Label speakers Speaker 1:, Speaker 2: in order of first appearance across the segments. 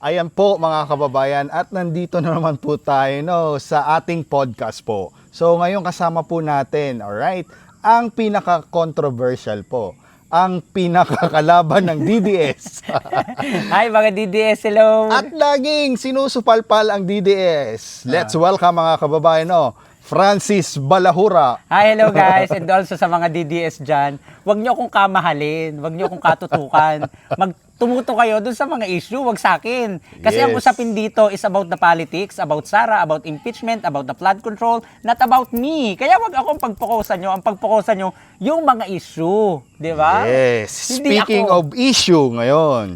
Speaker 1: Ayan po mga kababayan at nandito na naman po tayo sa ating podcast po. So ngayon kasama po natin, alright, ang pinaka-controversial po, ang pinakakalaban ng DDS.
Speaker 2: Hi mga DDS, hello!
Speaker 1: At laging sinusupalpal ang DDS. Let's welcome mga kababayan, Francis Balahura.
Speaker 2: Hi, hello guys! And also sa mga DDS dyan, huwag nyo akong kamahalin, huwag nyo akong katutukan. Tumuto kayo dun sa mga issue, wag sa akin. Kasi ang usapin dito is about the politics, about Sara, about impeachment, about the flood control, not about me. Kaya wag akong pagpokusan nyo. Ang pagpokusan nyo, yung mga issue. Di ba?
Speaker 1: Yes.
Speaker 2: Hindi
Speaker 1: Speaking
Speaker 2: ako.
Speaker 1: of issue ngayon,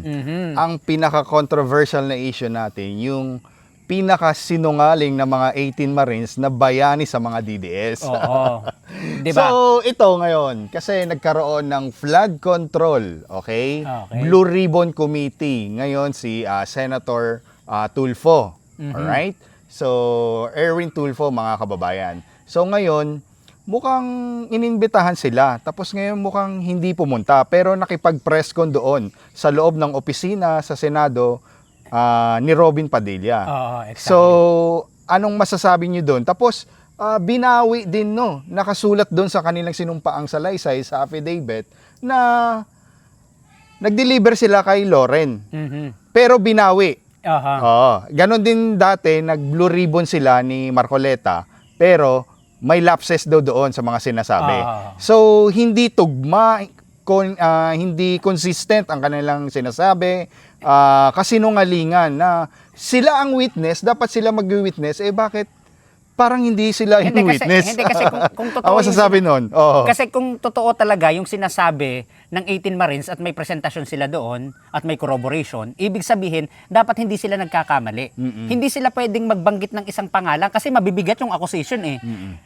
Speaker 1: ang pinaka-controversial na issue natin, yung pinaka-sinungaling na mga 18 Marines na bayani sa mga DDS.
Speaker 2: Oo. Di ba?
Speaker 1: So, ito ngayon, kasi nagkaroon ng flood control, okay?
Speaker 2: Okay.
Speaker 1: Blue Ribbon Committee. Ngayon, si Senator Tulfo. Alright? So, Erwin Tulfo, mga kababayan. So, ngayon, mukhang inimbitahan sila. Tapos ngayon, mukhang hindi pumunta. Pero nakipag-press con doon sa loob ng opisina sa Senado ni Robin Padilla.
Speaker 2: Oo, exactly.
Speaker 1: So, anong masasabi niyo doon? Tapos, binawi din, nakasulat doon sa kanilang sinumpaang salaysay sa affidavit na nag-deliver sila kay Loren. Pero binawi.
Speaker 2: Aha.
Speaker 1: Oo. Ganon din dati, nag-blue ribbon sila ni Marcoleta, pero may lapses daw doon sa mga sinasabi. So, hindi tugma, hindi consistent ang kanilang sinasabi, kasinungalingan na sila ang witness, dapat sila mag-witness, bakit parang hindi sila yung witness?
Speaker 2: Hindi kasi kung totoo
Speaker 1: Ang masasabi nun? Oo.
Speaker 2: Kasi kung totoo talaga yung sinasabi ng 18 Marines at may presentasyon sila doon at may corroboration, ibig sabihin, dapat hindi sila nagkakamali. Hindi sila pwedeng magbanggit ng isang pangalan kasi mabibigat yung accusation eh.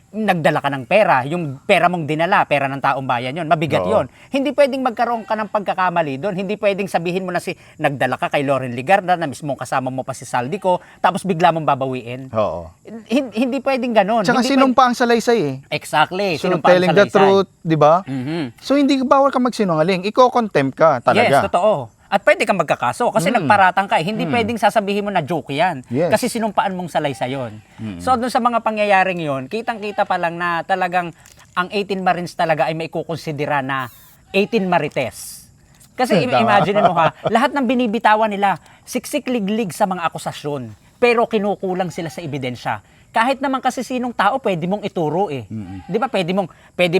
Speaker 2: Nagdala ka ng pera, yung pera mong dinala, pera ng taong bayan yon, mabigat yon. Hindi pwedeng magkaroon ka ng pagkakamali doon. Hindi pwedeng sabihin mo na nagdala ka kay Loren Ligarda na mismong kasama mo pa si Saldico, tapos bigla mong babawiin.
Speaker 1: Oo.
Speaker 2: Hindi pwedeng ganon.
Speaker 1: Tsaka
Speaker 2: Hindi
Speaker 1: sinumpa ang salaysay eh.
Speaker 2: Exactly.
Speaker 1: So,
Speaker 2: Sinumpaan
Speaker 1: telling
Speaker 2: sa
Speaker 1: the truth, di ba?
Speaker 2: Mhm.
Speaker 1: So, hindi bawal ka magsinungaling. Iko-contempt ka talaga.
Speaker 2: Yes, totoo. At pwede kang magkakaso kasi nagparatang ka. Hindi pwedeng sasabihin mo na joke yan.
Speaker 1: Yes.
Speaker 2: Kasi sinumpaan mong salaysay yun. So, doon sa mga pangyayaring yon, kitang-kita pa lang na talagang ang 18 Marines talaga ay may kukonsidera na 18 Marites. Kasi imagine mo lahat ng binibitawan nila, siksik-liglig sa mga akusasyon. Pero kinukulang sila sa ebidensya. Kahit naman kasi sinong tao pwede mong ituro eh. 'Di ba? Pwede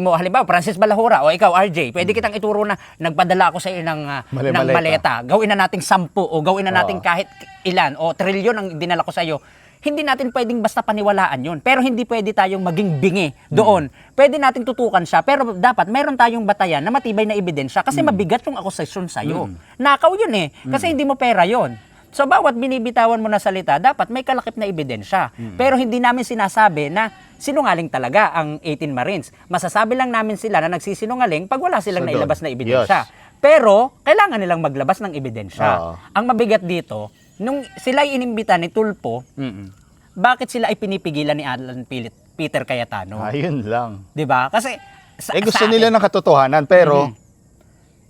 Speaker 2: mo halimbawa Francis Balahura o ikaw RJ, pwede kitang ituro na nagpadala ako sa iyo ng maleta. Gawin na nating 10 o gawin na nating kahit ilan o trilyon ang dinala ko sa iyo. Hindi natin pwedeng basta paniwalaan 'yon. Pero hindi pwede tayong maging bingi doon. Pwede nating tutukan siya, pero dapat meron tayong batayan na matibay na ebidensya kasi mabigat yung akusasyon sa iyo. Nakaw 'yun eh. Kasi hindi mo pera 'yon. So, bawat binibitawan mo na salita, dapat may kalakip na ebidensya. Pero hindi namin sinasabi na sinungaling talaga ang 18 Marines. Masasabi lang namin sila na nagsisinungaling pag wala silang nailabas na ebidensya. Pero, kailangan nilang maglabas ng ebidensya. Ang mabigat dito, nung sila ay inimbita ni Tulfo, bakit sila ay pinipigilan ni Alan Peter Cayetano?
Speaker 1: Ayun lang.
Speaker 2: 'Di ba? Kasi,
Speaker 1: Gusto nila ng katotohanan, pero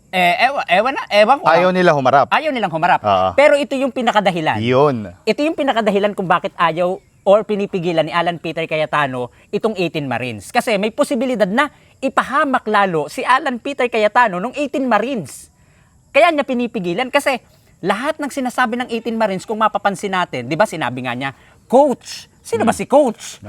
Speaker 2: ewan ko.
Speaker 1: ayaw nila humarap.
Speaker 2: Ayaw nilang humarap. Pero ito yung pinakadahilan.
Speaker 1: Yun.
Speaker 2: Ito yung pinakadahilan kung bakit ayaw or pinipigilan ni Alan Peter Cayetano itong 18 Marines. Kasi may posibilidad na ipahamak lalo si Alan Peter Cayetano ng 18 Marines. Kaya niya pinipigilan kasi lahat ng sinasabi ng 18 Marines, kung mapapansin natin, di ba sinabi nga niya, Coach, sino ba si Coach?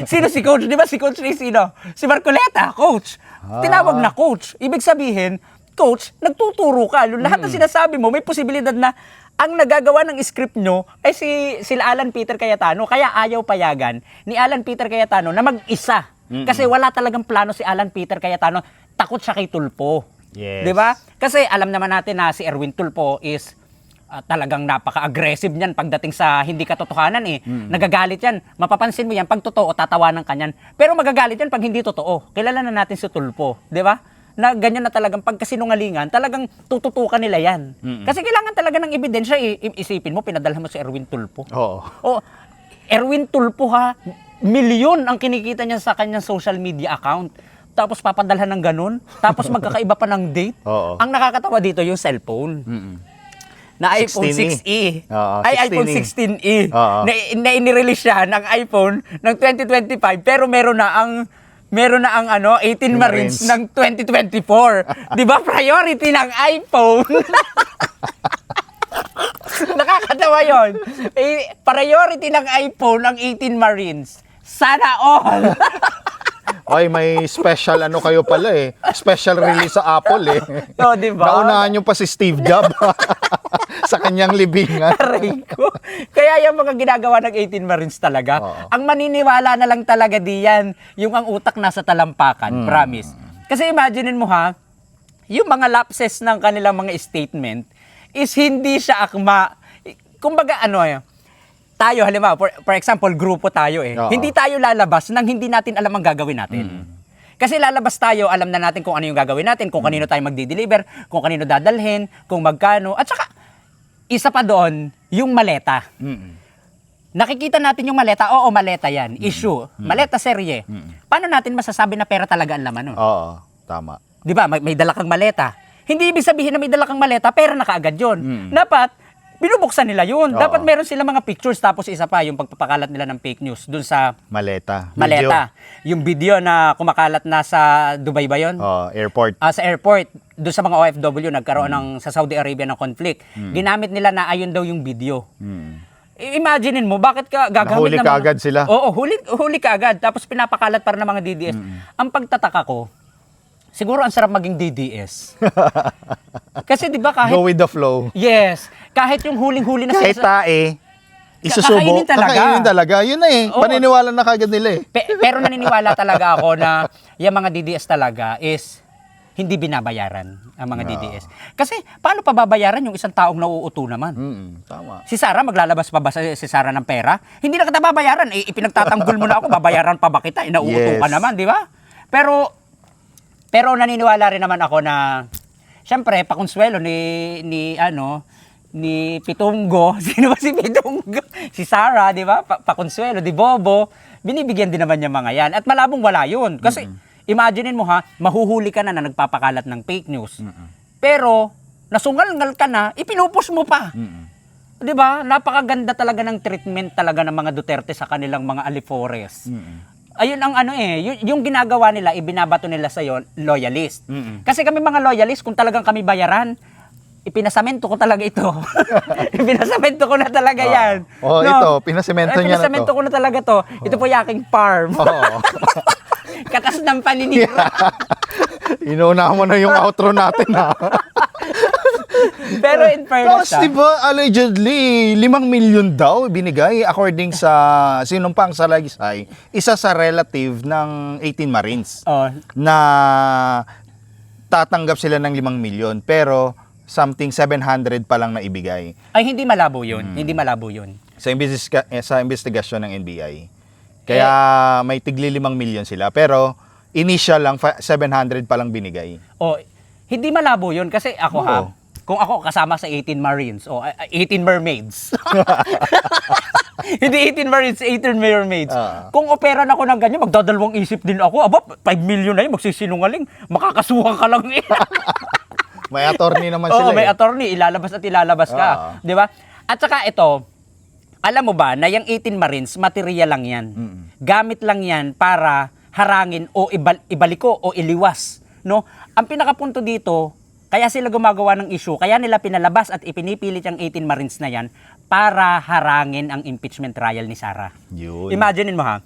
Speaker 2: Sino si Coach? Di ba si Coach ni sino? Si Marcoleta, Coach. Tinawag na Coach. Ibig sabihin, Coach, nagtuturo ka. Lahat ng sinasabi mo, may posibilidad na ang nagagawa ng script nyo ay sila Alan Peter Cayetano. Kaya ayaw payagan ni Alan Peter Cayetano na mag-isa. Kasi wala talagang plano si Alan Peter Cayetano. Takot siya kay Tulfo.
Speaker 1: Yes.
Speaker 2: Di ba? Kasi alam naman natin na si Erwin Tulfo is talagang napaka-aggressive niyan pagdating sa hindi katotohanan eh. Nagagalit yan. Mapapansin mo yan pag totoo, tatawanan ka niyan. Pero magagalit yan pag hindi totoo. Kilala na natin si Tulfo. Di ba? Na ganyan na talagang pagkasinungalingan, talagang tututukan nila yan. Kasi kailangan talaga ng ebidensya. Isipin mo, pinadala mo si Erwin Tulfo. O, Erwin Tulfo milyon ang kinikita niya sa kanyang social media account. Tapos papadalhan ng ganun. Tapos magkakaiba pa ng date. Ang nakakatawa dito yung cellphone. na iPhone
Speaker 1: 16E.
Speaker 2: 6E.
Speaker 1: Oo,
Speaker 2: Ay,
Speaker 1: 16E.
Speaker 2: iPhone 16E.
Speaker 1: Oo.
Speaker 2: Na inirelease siya ng iPhone ng 2025 pero meron na ang 18 Marines
Speaker 1: Marines.
Speaker 2: ng 2024. 'Di ba? Priority ng iPhone. Nakakatawa 'yon. Priority ng iPhone ang 18 Marines. Sana all.
Speaker 1: Ay, may special ano kayo pala eh. Special release sa Apple eh.
Speaker 2: No, 'di ba?
Speaker 1: Naunahan nyo pa si Steve Jobs sa kanyang libingan.
Speaker 2: Aray ko. Kaya yung mga ginagawa ng 18 Marines talaga,
Speaker 1: Oo.
Speaker 2: ang maniniwala na lang talaga diyan, yung ang utak nasa talampakan, promise. Kasi imaginein mo ha, yung mga lapses ng kanilang mga statement is hindi siya akma. Kumbaga ano tayo halimbawa, for example, grupo tayo eh.
Speaker 1: Oo.
Speaker 2: Hindi tayo lalabas nang hindi natin alam ang gagawin natin. Kasi lalabas tayo, alam na natin kung ano yung gagawin natin, kung kanino tayo magdi-deliver, kung kanino dadalhin, kung magkano. At saka, isa pa doon, yung maleta. Nakikita natin yung maleta, oo, maleta yan. Issue. Maleta serye. Paano natin masasabi na pera talaga ang laman nun?
Speaker 1: Oo, tama.
Speaker 2: Di ba? May dala kang maleta. Hindi ibig sabihin na may dala kang maleta, pera na kaagad yun. Dapat, binubuksan nila yun.
Speaker 1: Oo.
Speaker 2: Dapat meron sila mga pictures, tapos isa pa, yung pagpapakalat nila ng fake news dun sa
Speaker 1: Maleta.
Speaker 2: maleta. Yung video na kumakalat na sa Dubai ba yun?
Speaker 1: Oh, airport.
Speaker 2: Sa airport, doon sa mga OFW, nagkaroon ng sa Saudi Arabia ng conflict. Ginamit nila na ayun daw yung video. Imaginein mo, bakit ka gagamit
Speaker 1: Nahuli
Speaker 2: ng
Speaker 1: kaagad sila.
Speaker 2: Oo, huli kaagad. Tapos pinapakalat para ng mga DDS. Ang pagtataka ko, siguro ang sarap maging DDS. Kasi 'di ba kahit
Speaker 1: Go with the flow.
Speaker 2: yes, kahit yung huling-huli na
Speaker 1: Kahit tae, isusubo.
Speaker 2: Kakainin talaga.
Speaker 1: Kakainin talaga. Yun na eh.
Speaker 2: Oo.
Speaker 1: Paniniwala na kagad nila eh.
Speaker 2: Pero naniniwala talaga ako na yung mga DDS talaga is hindi binabayaran ang mga DDS. Kasi paano pa babayaran yung isang taong nauuto naman?
Speaker 1: Tama.
Speaker 2: Si Sarah, maglalabas pa ba si Sarah ng pera? Hindi na kita babayaran. Ipinagtatanggol mo na ako, babayaran pa ba kita? Nauuto ka
Speaker 1: Yes.
Speaker 2: naman, di ba? Pero naniniwala rin naman ako na, syempre, pakonsuelo ni Pitunggo. Sino ba si Pitunggo? Si Sarah, di ba? Pakonsuelo, di Bobo. Binibigyan din naman niya mga yan. At malabong wala yun. Kasi, imaginein mo ha, mahuhuli ka na nagpapakalat ng fake news. Pero, nasungal-ngal ka na, ipinupus mo pa. Di ba? Napakaganda talaga ng treatment talaga ng mga Duterte sa kanilang mga alifores. Ayun ang yung ginagawa nila, ibinabato nila sa loyalist. Kasi kami mga loyalist, kung talagang kami bayaran, ipinasamento ko talaga ito. Ipinasamento ko na talaga yan.
Speaker 1: Oh, ito, pinasemento niya na to.
Speaker 2: Pinasamento ko na talaga to. Ito po yung aking farm.
Speaker 1: Oo.
Speaker 2: Katas ng paninira.
Speaker 1: Inuuna mo na yung outro natin ha.
Speaker 2: Pero in fairness,
Speaker 1: Tapos diba, allegedly, 5 million daw binigay according sa sinumpang salaysay, isa sa relative ng 18 Marines na tatanggap sila ng 5 million pero something 700 pa lang na ibigay
Speaker 2: ay hindi malabo yun. Hindi malabo yun.
Speaker 1: sa investigasyon ng NBI. Kaya may tigli 5 million sila pero initial lang 700 pa lang binigay.
Speaker 2: Hindi malabo yun kasi ako
Speaker 1: Oo.
Speaker 2: kung ako kasama sa 18 Marines o 18 Mermaids. Hindi 18 Marines, 18 Mermaids. Kung operan ako ng ganyan, magdadalawang isip din ako. Aba, 5 million na yun, magsisinungaling. Makakasuhan ka lang eh.
Speaker 1: May attorney naman sila.
Speaker 2: May attorney, ilalabas at ilalabas ka. Di ba? At saka ito, alam mo ba na yung 18 Marines, material lang yan. Gamit lang yan para harangin o ibaliko o iliwas. No? Ang pinakapunto dito, kaya sila gumagawa ng issue, kaya nila pinalabas at ipinipilit yung 18 Marines na yan para harangin ang impeachment trial ni Sarah.
Speaker 1: Yun.
Speaker 2: Imaginein mo ha,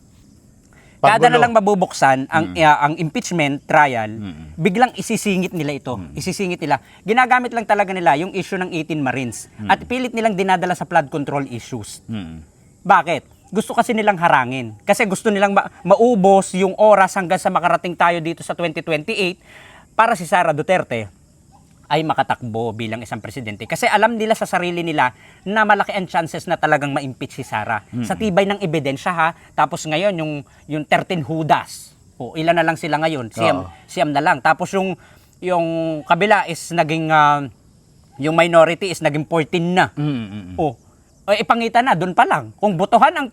Speaker 1: Paggulo.
Speaker 2: kada na lang mabubuksan ang impeachment trial, biglang isisingit nila ito. Isisingit nila. Ginagamit lang talaga nila yung issue ng 18 Marines at pilit nilang dinadala sa flood control issues. Bakit? Gusto kasi nilang harangin. Kasi gusto nilang maubos yung oras hanggang sa makarating tayo dito sa 2028 para si Sara Duterte ay makatakbo bilang isang presidente. Kasi alam nila sa sarili nila na malaki ang chances na talagang ma-impeach si Sara. Sa tibay ng ebidensya ha. Tapos ngayon, yung 13 Judas. Ilan na lang sila ngayon? Siyam na lang. Tapos yung kabila is naging, yung minority is naging 14 na. Ipangita na, doon pa lang. Kung botohan ang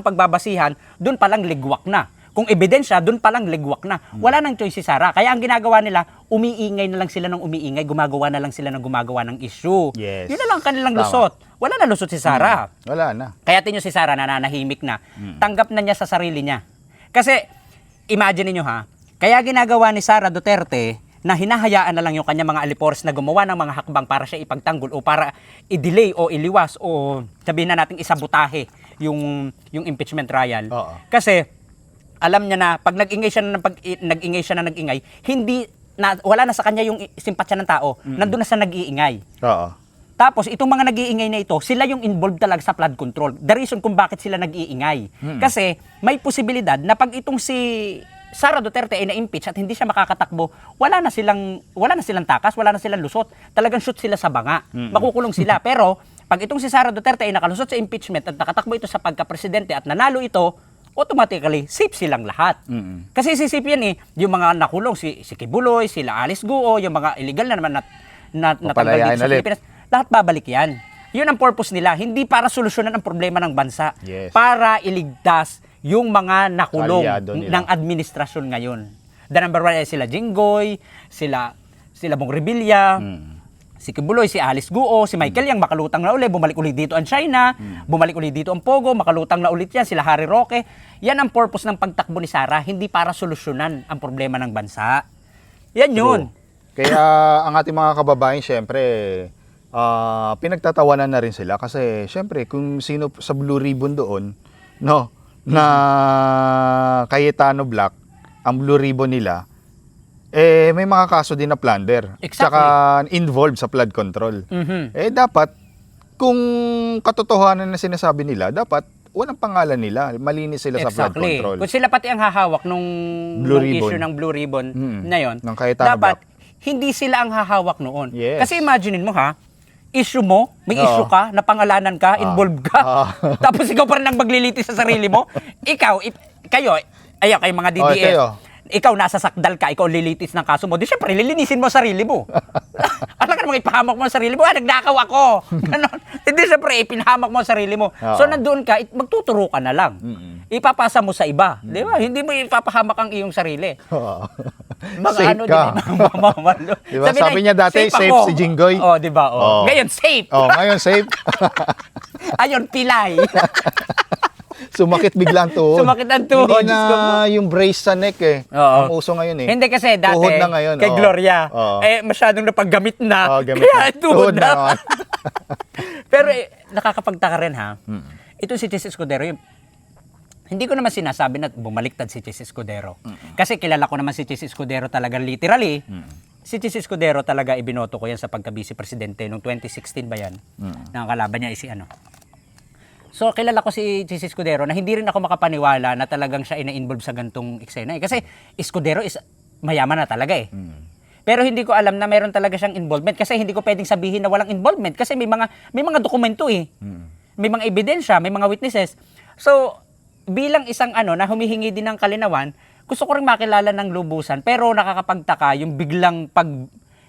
Speaker 2: pagbabasihan, doon pa lang ligwak na. Kung ebidensya, doon pa lang ligwak na. Wala nang choice si Sara. Kaya ang ginagawa nila, umiingay na lang sila ng umiingay, gumagawa na lang sila ng gumagawa ng issue.
Speaker 1: Yes.
Speaker 2: Yun na lang ang kanilang
Speaker 1: Tama.
Speaker 2: lusot. Wala na lusot si Sara.
Speaker 1: Wala na.
Speaker 2: Kaya tingnan si Sara nananahimik na. Tanggap na niya sa sarili niya. Kasi, imagine niyo ha, kaya ginagawa ni Sara Duterte na hinahayaan na lang yung kanya mga alipores na gumawa ng mga hakbang para siya ipagtanggol o para i-delay o iliwas o sabihin na nating isabotahe yung impeachment trial.
Speaker 1: Oo.
Speaker 2: Kasi alam niya na pag nag-ingay siya na nag-ingay, hindi na, wala na sa kanya yung simpatsya ng tao. Nandun na sa nag-iingay.
Speaker 1: Oo.
Speaker 2: Tapos, itong mga nag-iingay na ito, sila yung involved talaga sa flood control. The reason kung bakit sila nag-iingay. Kasi, may posibilidad na pag itong si Sara Duterte ay na-impeach at hindi siya makakatakbo, wala na silang takas, wala na silang lusot. Talagang shoot sila sa banga. Makukulong sila. Pero, pag itong si Sara Duterte ay nakalusot sa impeachment at nakatakbo ito sa pagka-presidente at nanalo ito, automatically, safe silang lahat. Kasi isisip yan yung mga nakulong, si Kibuloy, sila Alice Guo, yung mga illegal na naman natanggal dito sa Pilipinas, lahat babalik yan. Yun ang purpose nila, hindi para solusyonan ang problema ng bansa,
Speaker 1: Yes.
Speaker 2: para iligtas yung mga nakulong
Speaker 1: Kalyado nila.
Speaker 2: ng administrasyon ngayon. The number one ay sila Jinggoy, sila Bong Revilla, si Kibuloy, si Alice Guo, si Michael Yang makalutang na uli, bumalik ulit dito ang China, bumalik ulit dito ang Pogo, makalutang na ulit yan, sila Harry Roque. Yan ang purpose ng pagtakbo ni Sara, hindi para solusyonan ang problema ng bansa. Yan yun.
Speaker 1: Kaya ang ating mga kababayan, syempre, pinagtatawanan na rin sila kasi syempre kung sino sa Blue Ribbon doon, no, na Cayetano Black, ang Blue Ribbon nila, may mga kaso din na plunder.
Speaker 2: Exactly.
Speaker 1: Tsaka involved sa flood control.
Speaker 2: Mhm.
Speaker 1: Dapat, kung katotohanan na sinasabi nila, dapat walang pangalan nila. Malinis sila sa flood
Speaker 2: Exactly.
Speaker 1: control.
Speaker 2: Kung sila pati ang hahawak nung
Speaker 1: Blue
Speaker 2: nung
Speaker 1: Ribbon.
Speaker 2: issue ng Blue Ribbon na yon,
Speaker 1: Ng Cayetano
Speaker 2: dapat hindi sila ang hahawak noon.
Speaker 1: Yes.
Speaker 2: Kasi imaginein mo ha, issue mo, may
Speaker 1: Oo.
Speaker 2: issue ka, napangalanan ka, involved ka, tapos ikaw pa rin ang maglilitis sa sarili mo. Ikaw, kayo mga DDS,
Speaker 1: kayo.
Speaker 2: ikaw nasa sakdal ka, ikaw lilitis ng kaso mo, di syempre, lilinisin mo sarili mo. Alam ka namang ipahamak mo ang sarili mo, nagnakaw ako. Ganon. Hindi syempre, ipinahamak mo ang sarili mo.
Speaker 1: Oo.
Speaker 2: So, nandoon ka, magtuturo ka na lang. Ipapasa mo sa iba. Di ba? Hindi mo ipapahamak ang iyong sarili.
Speaker 1: Safe ka. Diba? Sabi niya dati, safe
Speaker 2: ako.
Speaker 1: si Jinggoy.
Speaker 2: Oh, di ba? Oh.
Speaker 1: Oh.
Speaker 2: Ngayon, safe.
Speaker 1: Ngayon safe.
Speaker 2: Ayun, pilay.
Speaker 1: Sumakit bigla ang tuhod.
Speaker 2: Sumakit ang tuhod.
Speaker 1: Hindi
Speaker 2: Diyos ko po.
Speaker 1: na yung brace sa neck
Speaker 2: Oo.
Speaker 1: Ang uso ngayon
Speaker 2: Hindi kasi dati,
Speaker 1: Tuhod na ngayon,
Speaker 2: kay
Speaker 1: oo.
Speaker 2: Gloria,
Speaker 1: Oo.
Speaker 2: masyadong napaggamit na.
Speaker 1: Gamit
Speaker 2: Kaya
Speaker 1: na.
Speaker 2: tuhod na.
Speaker 1: naman.
Speaker 2: Pero nakakapagtaka rin ha. Ito si Chis Escudero, hindi ko naman sinasabi na bumaliktad si Chis Escudero. Kasi kilala ko naman si Chis Escudero talaga literally. Si Chis Escudero talaga ibinoto ko yan sa pagka-vice presidente noong 2016 ba yan? Nakakalaban niya si ano. So kilala ko si Chis Escudero na hindi rin ako makapaniwala na talagang siya ay na-involve sa gantong eksena. Kasi Escudero is mayaman na talaga eh. Pero hindi ko alam na meron talaga siyang involvement kasi hindi ko pwedeng sabihin na walang involvement kasi may mga dokumento eh. May mga ebidensya, may mga witnesses. So, bilang isang na humihingi din ng kalinawan, gusto ko ring makilala ng lubusan pero nakakapagtaka yung biglang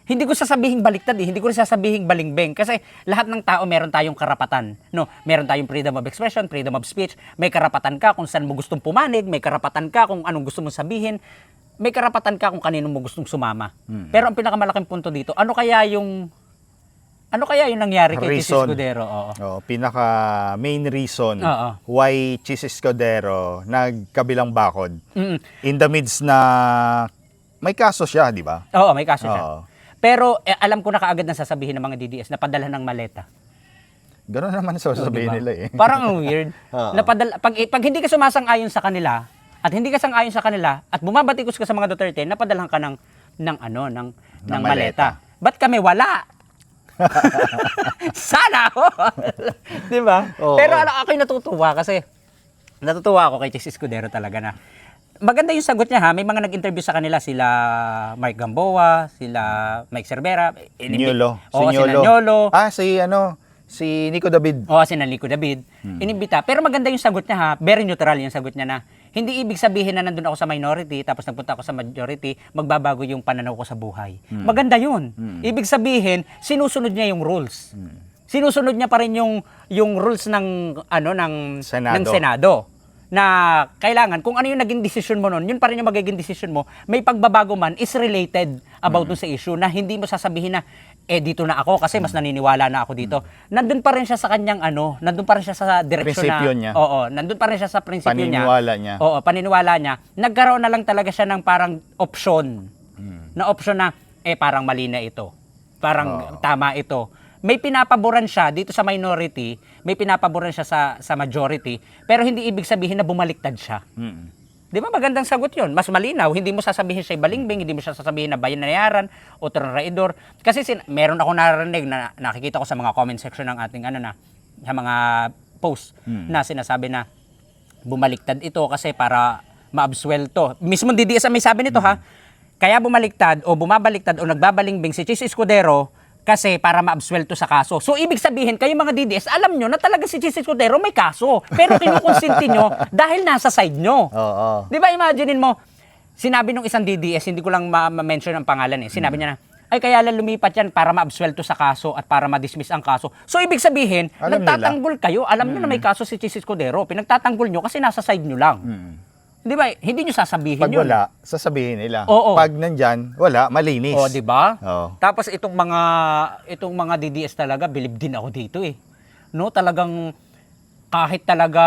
Speaker 2: hindi ko sasabihing baliktad hindi ko rin sasabihing balingbeng kasi lahat ng tao meron tayong karapatan, no? Meron tayong freedom of expression, freedom of speech, may karapatan ka kung saan mo gustong pumanig, may karapatan ka kung anong gusto mong sabihin, may karapatan ka kung kanino mo gustong sumama. Pero ang pinakamalaking punto dito, ano kaya yung nangyari kay Chis Escudero?
Speaker 1: Pinaka main reason
Speaker 2: Oo.
Speaker 1: why Chis Escudero nagkabilang bakod in the midst na may kaso siya, di ba?
Speaker 2: Oo, may kaso siya.
Speaker 1: Oo.
Speaker 2: Pero alam ko na kaagad na sasabihin ng mga DDS na padala ng maleta.
Speaker 1: Gano'n naman sasabihin
Speaker 2: Diba?
Speaker 1: nila eh.
Speaker 2: Parang ang weird.
Speaker 1: Oo.
Speaker 2: Pag hindi ka sumasang-ayon sa kanila at hindi ka sang-ayon sa kanila at bumabatikos ka sa mga Duterte, napadalhan ka ng maleta. Ba't kami wala? Sana ako. Di ba?
Speaker 1: Oo.
Speaker 2: Pero ako'y natutuwa kasi natutuwa ako kay Chis Escudero talaga na maganda yung sagot niya ha. May mga nag-interview sa kanila sila Mark Gamboa, sila Mike Cervera,
Speaker 1: Nyolo.
Speaker 2: Oo,
Speaker 1: Si
Speaker 2: sila Nyolo.
Speaker 1: Si Nico David.
Speaker 2: Oo, si Nico David. Inimbita. Pero maganda yung sagot niya ha. Very neutral yung sagot niya na hindi ibig sabihin na nandun ako sa minority tapos nagpunta ako sa majority, magbabago yung pananaw ko sa buhay. Maganda yun. Ibig sabihin, sinusunod niya yung rules. Sinusunod niya pa rin yung rules ng Senado. na kailangan, kung ano yung naging desisyon mo nun, yun pa rin yung magiging desisyon mo, may pagbabago man is related about dun sa issue na hindi mo sasabihin na, dito na ako kasi mas naniniwala na ako dito. Nandun pa rin siya sa kanyang nandun pa rin siya sa direksyon
Speaker 1: Prinsipyo
Speaker 2: na,
Speaker 1: niya.
Speaker 2: Oo, nandun pa rin siya sa prinsipyo niya.
Speaker 1: Paniniwala niya.
Speaker 2: Oo, paniniwala niya. Nagkaroon na lang talaga siya ng parang option. Na option na, parang mali na ito. Parang tama ito. May pinapaboran siya dito sa minority, may pinapaboran siya sa majority, pero hindi ibig sabihin na bumaliktad siya. Di ba magandang sagot yun? Mas malinaw, hindi mo sasabihin siya balimbing, hindi mo siya sasabihin na bayanayaran o traidor. Kasi meron ako narinig na nakikita ko sa mga comment section ng ating sa mga post na sinasabi na bumaliktad ito kasi para maabsuelto. Mismo DDS ang may sabi nito ha. Kaya bumaliktad o bumabaliktad o nagbabalimbing si Chis Escudero kasi para maabsuelto sa kaso. So, ibig sabihin, kayo mga DDS, alam nyo na talaga si Chis Escudero may kaso. Pero kinukonsinti nyo dahil nasa side nyo.
Speaker 1: Oo.
Speaker 2: Di ba, imaginein mo, sinabi nung isang DDS, hindi ko lang ma-mention ang pangalan Sinabi niya na, ay kaya lang lumipat yan para maabsuelto sa kaso at para ma-dismiss ang kaso. So, ibig sabihin,
Speaker 1: Alam
Speaker 2: nagtatanggol kayo. Alam nyo na may kaso si Chis Escudero. Pinagtatanggol nyo kasi nasa side nyo lang. Di ba? Hindi nyo sasabihin
Speaker 1: Pag
Speaker 2: yun.
Speaker 1: wala, sasabihin nila.
Speaker 2: Oo.
Speaker 1: Pag nandyan, wala, malinis.
Speaker 2: O, di ba?
Speaker 1: Oo.
Speaker 2: Tapos itong mga DDS talaga, bilib din ako dito No, talagang kahit talaga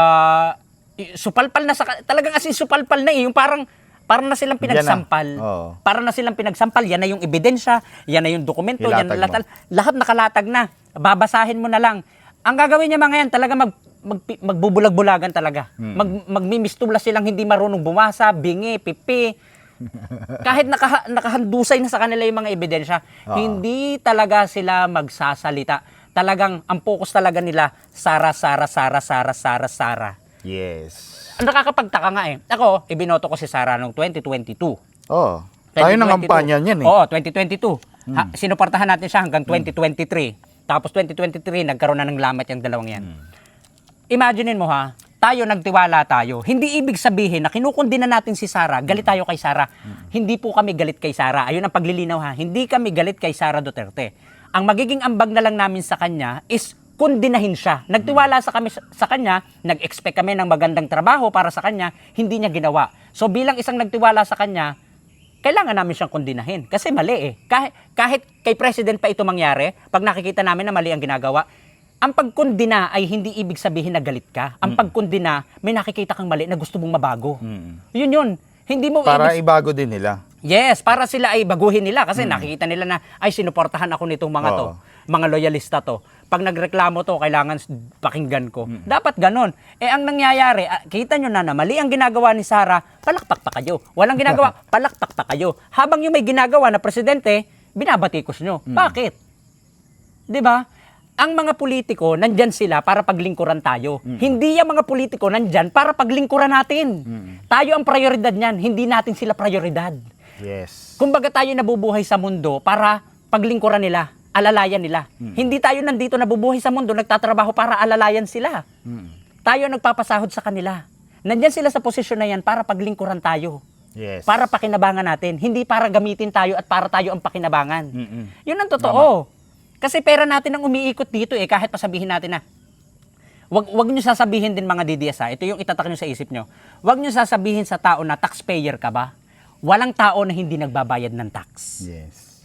Speaker 2: supalpal na talagang as in supalpal na yung parang na silang pinagsampal.
Speaker 1: Oo.
Speaker 2: Parang na silang pinagsampal, yan na yung ebidensya, yan na yung dokumento, yan na lahat nakalatag na. Babasahin mo na lang. Ang gagawin niya mga yan, talaga magbubulag-bulagan talaga. Magmimistula silang hindi marunong bumasa, bingi, pipi. Kahit nakahandusay na sa kanila yung mga ebidensya, hindi talaga sila magsasalita. Talagang, ang focus talaga nila, Sara.
Speaker 1: Yes.
Speaker 2: Ang nakakapagtaka nga Ako, ibinoto ko si Sara noong 2022.
Speaker 1: Oo. Tayo ng kampanya niyan
Speaker 2: Oo, 2022. Sinuportahan natin siya hanggang 2023. Tapos 2023, nagkaroon na ng lamat yung dalawang yan. Imaginein mo tayo nagtiwala tayo. Hindi ibig sabihin na kinukundina natin si Sara, galit tayo kay Sara. Hindi po kami galit kay Sara. Ayun ang paglilinaw Hindi kami galit kay Sara Duterte. Ang magiging ambag na lang namin sa kanya is kundinahin siya. Nagtiwala kami sa kanya, nag-expect kami ng magandang trabaho para sa kanya, hindi niya ginawa. So bilang isang nagtiwala sa kanya, kailangan namin siyang kondinahin. Kasi mali Kahit kay President pa ito mangyari, pag nakikita namin na mali ang ginagawa, ang pagkondina ay hindi ibig sabihin na galit ka. Ang pagkondina, may nakikita kang mali na gusto mong mabago. Yun. Hindi mo
Speaker 1: Para ibago din nila.
Speaker 2: Yes, para sila ay baguhin nila kasi nakikita nila na ay sinuportahan ako nitong mga to, mga loyalista to. Pag nagreklamo to, kailangan pakinggan ko. Dapat ganon. Ang nangyayari, kita nyo na mali ang ginagawa ni Sara, palakpak pa kayo. Walang ginagawa, palakpak pa kayo. Habang yung may ginagawa na presidente, binabatikos nyo. Bakit? 'Di ba? Ang mga politiko, nandyan sila para paglingkuran tayo. Hindi yung mga politiko nandyan para paglingkuran natin. Tayo ang prioridad niyan, hindi natin sila prioridad.
Speaker 1: Yes.
Speaker 2: Kumbaga tayo nabubuhay sa mundo para paglingkuran nila, alalayan nila. Hindi tayo nandito nabubuhay sa mundo, nagtatrabaho para alalayan sila. Tayo nagpapasahod sa kanila. Nandyan sila sa posisyon na yan para paglingkuran tayo.
Speaker 1: Yes.
Speaker 2: Para pakinabangan natin. Hindi para gamitin tayo at para tayo ang pakinabangan. Yun ang totoo. Kasi pera natin ang umiikot dito kahit pasabihin natin na wag nyo sasabihin din mga DDS ito yung itatak nyo sa isip nyo. Wag nyo sasabihin sa tao na taxpayer ka ba? Walang tao na hindi nagbabayad ng tax.
Speaker 1: Yes.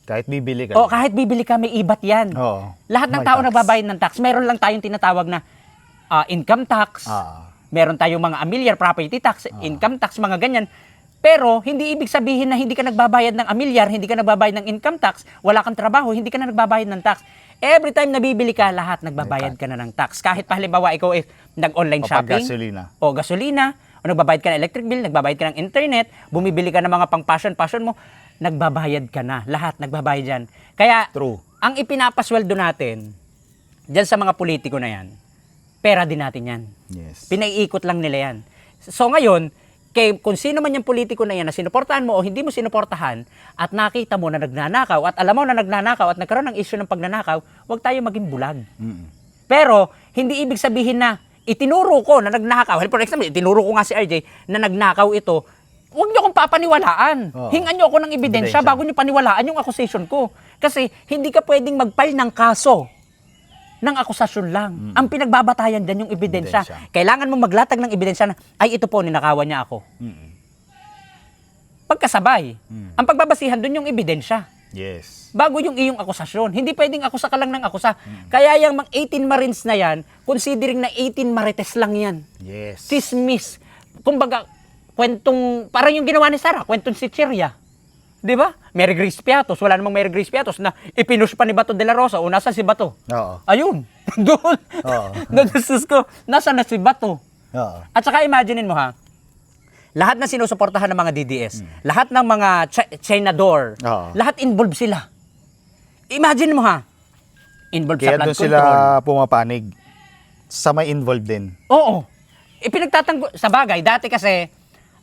Speaker 1: Kahit bibili ka.
Speaker 2: Kahit bibili ka, may ibat yan.
Speaker 1: Oo.
Speaker 2: Lahat ng
Speaker 1: May
Speaker 2: tao
Speaker 1: tax.
Speaker 2: nagbabayad ng tax. Meron lang tayong tinatawag na income tax. Meron tayong mga amilyar property tax, income tax, mga ganyan. Pero, hindi ibig sabihin na hindi ka nagbabayad ng amilyar, hindi ka nagbabayad ng income tax, wala kang trabaho, hindi ka na nagbabayad ng tax. Every time na bibili ka, lahat nagbabayad ka na ng tax. Kahit pa halimbawa, ikaw nag-online shopping.
Speaker 1: Gasolina.
Speaker 2: O gasolina, o nagbabayad ka ng electric bill, nagbabayad ka ng internet, bumibili ka ng mga pang passion mo, nagbabayad ka na. Lahat nagbabayad dyan. Kaya,
Speaker 1: True.
Speaker 2: ang ipinapasweldo natin, dyan sa mga politiko na yan, pera din natin yan.
Speaker 1: Yes.
Speaker 2: Pinaiikot lang nila yan. So ngayon, kung sino man yung politiko na yan na sinuportahan mo o hindi mo sinuportahan at nakita mo na nagnanakaw at alam mo na nagnanakaw at nagkaroon ng issue ng pagnanakaw, huwag tayo maging bulag. Pero, hindi ibig sabihin na itinuro ko na nagnakaw. For example, itinuro ko nga si RJ na nagnakaw ito. Huwag niyo akong papaniwalaan. Hingan niyo ako ng ebidensya bago niyo paniwalaan yung accusation ko. Kasi hindi ka pwedeng mag-file ng kaso ng akusasyon lang. Ang pinagbabatayan dyan yung ebidensya.
Speaker 1: Ebidensya.
Speaker 2: Kailangan mo maglatag ng ebidensya na, ay ito po, ninakawan niya ako. Pagkasabay, ang pagbabasihan dun yung ebidensya.
Speaker 1: Yes.
Speaker 2: Bago yung iyong akusasyon. Hindi pwedeng akusa ka lang ng akusa. Kaya yung mga 18 Marines na yan, considering na 18 Marites lang yan.
Speaker 1: Yes.
Speaker 2: Chismis. Kumbaga, parang yung ginawa ni Sarah, kwentong si Chiria. Di ba? Mary Grace Piatos, wala namang Mary Grace Piatos na ipinush pa ni Bato de la Rosa o nasa si Bato.
Speaker 1: Oo.
Speaker 2: Ayun. Doon.
Speaker 1: Oo.
Speaker 2: Doon ko, nasa na si Bato.
Speaker 1: Oo.
Speaker 2: At saka imaginein mo ha, lahat na sinusuportahan ng mga DDS, lahat ng mga Chinador,
Speaker 1: Oo.
Speaker 2: lahat involved sila. Imagine mo ha, involved
Speaker 1: Kaya
Speaker 2: sa flood
Speaker 1: doon sila
Speaker 2: control.
Speaker 1: pumapanig. Sa may involved din.
Speaker 2: Oo. Pinagtatanggol, sa bagay, dati kasi,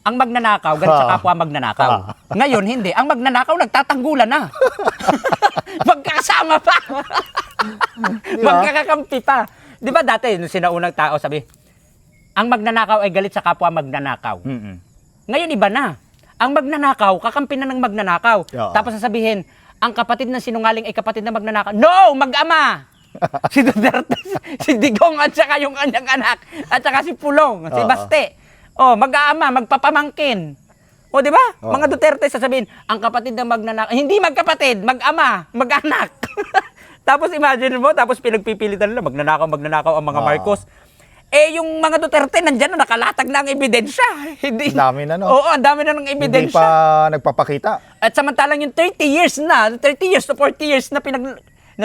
Speaker 2: ang magnanakaw, galit sa kapwa magnanakaw. Ngayon, hindi. Ang magnanakaw, nagtatanggulan na. Magkakasama pa.
Speaker 1: Diba?
Speaker 2: Magkakakampi pa. Di ba dati, nung sinaunang tao, sabi, ang magnanakaw ay galit sa kapwa magnanakaw. Ngayon, iba na. Ang magnanakaw, kakampi na ng magnanakaw.
Speaker 1: Oo.
Speaker 2: Tapos sasabihin, ang kapatid ng sinungaling ay kapatid ng magnanakaw. No! Mag-ama! Si Duterte, si Digong at saka yung kanyang anak, at saka si Pulong, si
Speaker 1: Oo.
Speaker 2: Baste. Oh, mag-aama, magpapamangkin. O, di ba?
Speaker 1: Oo.
Speaker 2: Mga Duterte sasabihin, ang kapatid ng magnanakaw, hindi magkapatid, mag-ama, mag-anak. Tapos imagine mo, tapos pinagpipilitan nila, magnanakaw ang mga
Speaker 1: Oo.
Speaker 2: Marcos. Eh, yung mga Duterte, nandyan na, nakalatag na ang ebidensya. Hindi.
Speaker 1: Ang dami na, no?
Speaker 2: Oo, ang dami na ng
Speaker 1: Hindi
Speaker 2: ebidensya.
Speaker 1: pa nagpapakita.
Speaker 2: At samantalang yung 30 years na, 30 years to 40 years na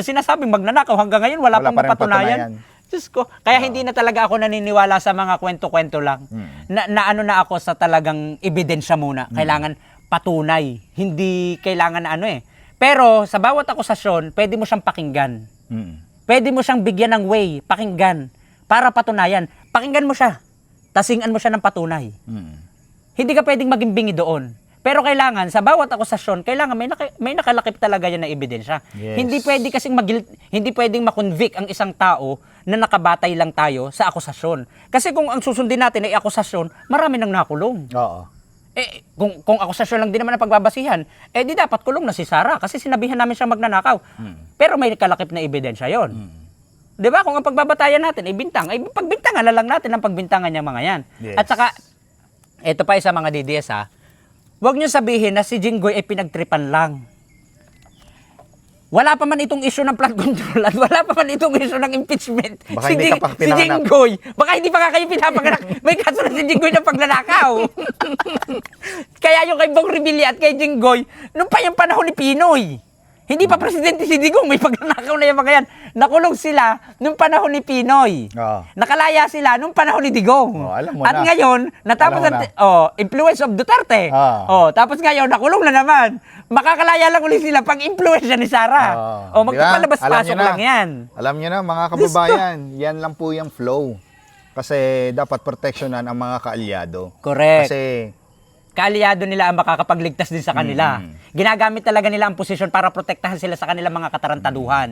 Speaker 2: sinasabing magnanakaw hanggang ngayon, wala pang
Speaker 1: pa rin
Speaker 2: mapatunayan. Diyos ko. Kaya hindi na talaga ako naniniwala sa mga kwento-kwento lang. Na ano na ako sa talagang ebidensya muna. Kailangan patunay. Hindi kailangan ano eh. Pero sa bawat akusasyon, pwede mo siyang pakinggan. Pwede mo siyang bigyan ng way, pakinggan. Para patunayan. Pakinggan mo siya. Tasingan mo siya ng patunay. Hindi ka pwedeng maging bingi doon. Pero kailangan, sa bawat akusasyon, kailangan may nakalakip talaga yan na ebidensya.
Speaker 1: Yes.
Speaker 2: Hindi pwede kasing hindi pwedeng makonvict ang isang tao na nakabatay lang tayo sa akusasyon. Kasi kung ang susundin natin ay akusasyon, marami nang nakulong.
Speaker 1: Oo.
Speaker 2: Eh, kung akusasyon lang din naman ang pagbabasihan, eh di dapat kulong na si Sarah kasi sinabihan namin siya magnanakaw. Pero may kalakip na ebidensya yon. Di ba? Kung ang pagbabatayan natin ay bintang, ay pagbintangan na lang natin ang pagbintangan niya mga yan.
Speaker 1: Yes.
Speaker 2: At saka, ito pa isa mga DDS ha, huwag niyo sabihin na si Jinggoy ay pinagtripan lang. Wala pa man itong issue ng flood control at wala pa man itong issue ng impeachment.
Speaker 1: Baka hindi ka pa
Speaker 2: Si
Speaker 1: pinanganak.
Speaker 2: Jinggoy, baka hindi pa nga kayo pinapanganak. May kaso na si Jinggoy ng pagnanakaw. Kaya yung kay Bong Revilla at kay Jinggoy, nung pa yung panahon ni Pinoy. Hindi pa presidente si Digong, may pagnanakaw na yung mga yan. Nakulong sila nung panahon ni Pinoy.
Speaker 1: Oo.
Speaker 2: Nakalaya sila nung panahon ni Digong.
Speaker 1: Oh, alam mo
Speaker 2: At
Speaker 1: na.
Speaker 2: ngayon, natapos
Speaker 1: Alam mo
Speaker 2: ang influence of Duterte. Tapos ngayon, nakulong na naman. Makakalaya lang ulit sila pag influence ni Sara. Magpapalabas-pasok lang yan.
Speaker 1: Alam niyo na, mga kababayan, yan lang po yung flow. Kasi dapat proteksyonan ang mga kaalyado.
Speaker 2: Correct.
Speaker 1: Kasi
Speaker 2: Kaalyado nila ang makakapagligtas din sa kanila. Ginagamit talaga nila ang posisyon para protektahan sila sa kanilang mga katarantaduhan.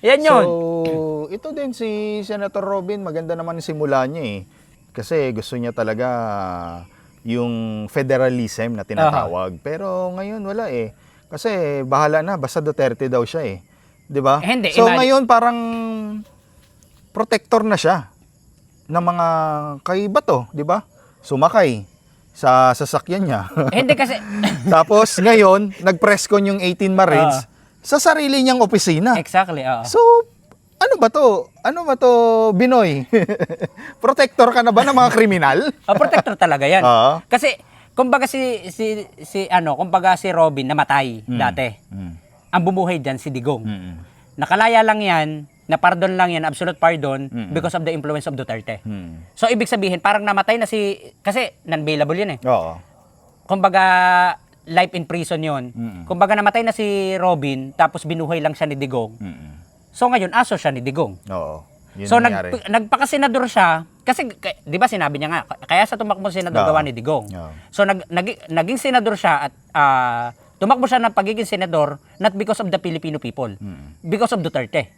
Speaker 2: Yan yun.
Speaker 1: So, ito din si Senator Robin, maganda naman yung simula niya eh. Kasi gusto niya talaga yung federalism na tinatawag. Pero ngayon wala eh. Kasi bahala na, basta Duterte daw siya eh. 'Di ba?
Speaker 2: Hindi,
Speaker 1: So ngayon parang protector na siya ng mga kay Bato, 'di ba? Sumakay sa sasakyan niya.
Speaker 2: Hindi kasi,
Speaker 1: Tapos ngayon, nag-press con yung 18 Marines sa sarili niyang opisina.
Speaker 2: exactly, oo.
Speaker 1: So, ano ba to? Ano ba to, Binoy? Protector ka na ba ng mga kriminal?
Speaker 2: Protector talaga yan.
Speaker 1: Oo.
Speaker 2: Kasi, kumbaga kumbaga si Robin namatay dati. Ang bumuhay dyan si Digong. Nakalaya lang yan, na pardon lang yan, absolute pardon, because of the influence of Duterte. So, ibig sabihin, parang namatay na kasi non-bailable yun eh.
Speaker 1: Oo.
Speaker 2: Kumbaga, life in prison yun. Kumbaga, namatay na si Robin, tapos binuhay lang siya ni Digong. So, ngayon, aso siya ni Digong.
Speaker 1: Oo. Yun
Speaker 2: So,
Speaker 1: nangyari.
Speaker 2: nagpakasenador siya, kasi, di ba sinabi niya nga, kaya sa tumakbo senador
Speaker 1: Oo.
Speaker 2: gawa ni Digong.
Speaker 1: Oo.
Speaker 2: So, naging senador siya at tumakbo siya ng pagiging senador not because of the Filipino people, because of Duterte.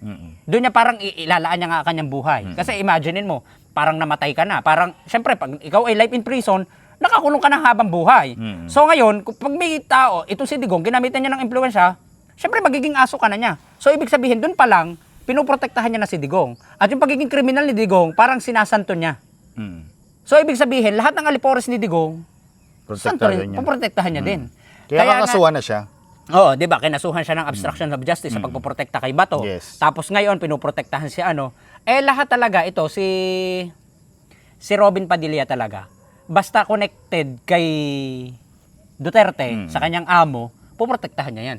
Speaker 2: Doon niya parang ilalaan niya nga kanyang buhay. Kasi imaginein mo, parang namatay ka na. Parang, syempre, pag ikaw ay life in prison, nakakulong ka ng habang buhay. So ngayon, pag may tao, ito si Digong, ginamitan niya ng impluwensya, syempre magiging aso ka na niya. So ibig sabihin, doon pa lang, pinoprotektahan niya na si Digong. At yung pagiging kriminal ni Digong, parang sinasanto niya.
Speaker 1: Mm.
Speaker 2: So, ibig sabihin, lahat ng alipores ni Digong, santo
Speaker 1: Protektado
Speaker 2: rin,
Speaker 1: niya.
Speaker 2: poprotektahan niya din.
Speaker 1: Kaya
Speaker 2: nga-
Speaker 1: kakasuhan na siya.
Speaker 2: Oo, 'di ba? Kinasuhan siya ng obstruction of justice sa pagpoprotekta kay Bato.
Speaker 1: Yes.
Speaker 2: Tapos ngayon pinoprotektahan si lahat talaga ito si Robin Padilla talaga. Basta connected kay Duterte sa kanyang amo, poprotektahan niya 'yan.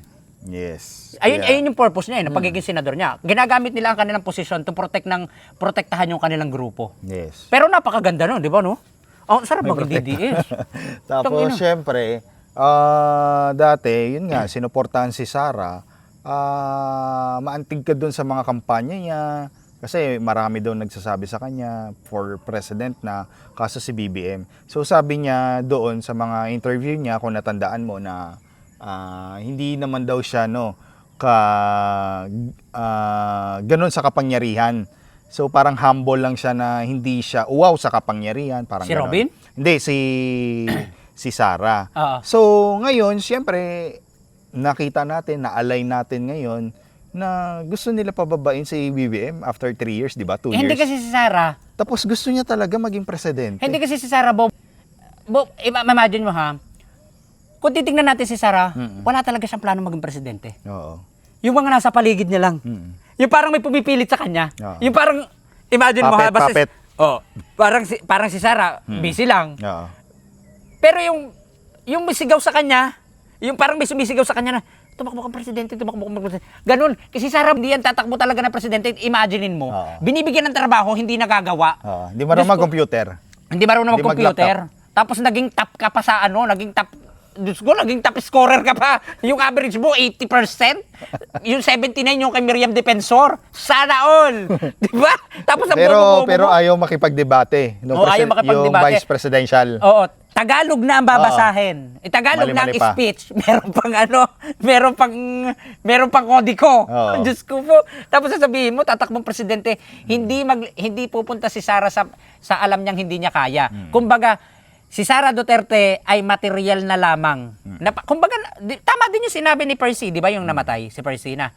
Speaker 1: Yes.
Speaker 2: Ayun
Speaker 1: Kaya-
Speaker 2: ayun yung purpose niya, ng pagiging senador niya. Ginagamit nila ang kanilang posisyon to protektahan yung kanilang grupo.
Speaker 1: Yes.
Speaker 2: Pero napakaganda no, 'di ba no? Ang sarap maging DDS.
Speaker 1: Tapos,
Speaker 2: Tangina.
Speaker 1: syempre, dati, yun nga, sinuportahan si Sara. Maantig ka dun sa mga kampanya niya. Kasi marami daw nagsasabi sa kanya for president na kaso si BBM. So sabi niya doon sa mga interview niya, kung natandaan mo na hindi naman daw siya ganun sa kapangyarihan. So parang humble lang siya na hindi siya uwaw sa kapangyarihan. Parang
Speaker 2: Si
Speaker 1: ganun.
Speaker 2: Robin?
Speaker 1: Hindi, si Sara.
Speaker 2: Oo.
Speaker 1: So ngayon, siyempre, nakita natin, na-align natin ngayon na gusto nila pababain si BBM after 3 years, di ba? 2 years.
Speaker 2: Hindi kasi si Sara,
Speaker 1: Tapos gusto niya talaga maging presidente.
Speaker 2: Hindi kasi si Sara, Bob, imagine mo ha, kung titingnan natin si Sara, wala talaga siyang plano maging presidente.
Speaker 1: Oo.
Speaker 2: Yung mga nasa paligid niya lang.
Speaker 1: Mm.
Speaker 2: Yung parang may pumipilit sa kanya.
Speaker 1: Oo.
Speaker 2: Yung parang, imagine mo ha,
Speaker 1: Puppet.
Speaker 2: parang si Sara, busy lang.
Speaker 1: Oo.
Speaker 2: Pero yung may sigaw sa kanya, yung parang may sumisigaw sa kanya na, tumakbo kang presidente. Ganun. Kasi Sara, hindi yan tatakbo talaga na presidente. Imaginein mo,
Speaker 1: Oo.
Speaker 2: binibigyan ng trabaho, hindi nagagawa.
Speaker 1: Oo. Hindi marunong
Speaker 2: Diyos ko,
Speaker 1: mag-computer.
Speaker 2: Hindi marunong
Speaker 1: Hindi
Speaker 2: mag-computer. Tapos naging top ka pa sa naging top scorer ka pa. Yung average mo, 80%. Yung 79 yung kay Miriam Defensor. Sana all. Di ba? Tapos ang bobo-bobo
Speaker 1: Pero
Speaker 2: mo.
Speaker 1: ayaw makipagdebate.
Speaker 2: Oo, ayaw makipagdebate.
Speaker 1: Yung vice presidential.
Speaker 2: Oo, Tagalog na ang babasahin. Tagalog na ang
Speaker 1: Mali-mali pa.
Speaker 2: speech. Meron pang kodiko.
Speaker 1: Oo.
Speaker 2: Diyos ko po. Tapos sasabihin mo, tatakbong presidente, hindi pupunta si Sara sa alam niyang hindi niya kaya. Kumbaga, si Sara Duterte ay material na lamang. Kumbaga, tama din yung sinabi ni Percy, di ba yung namatay, si Percy na.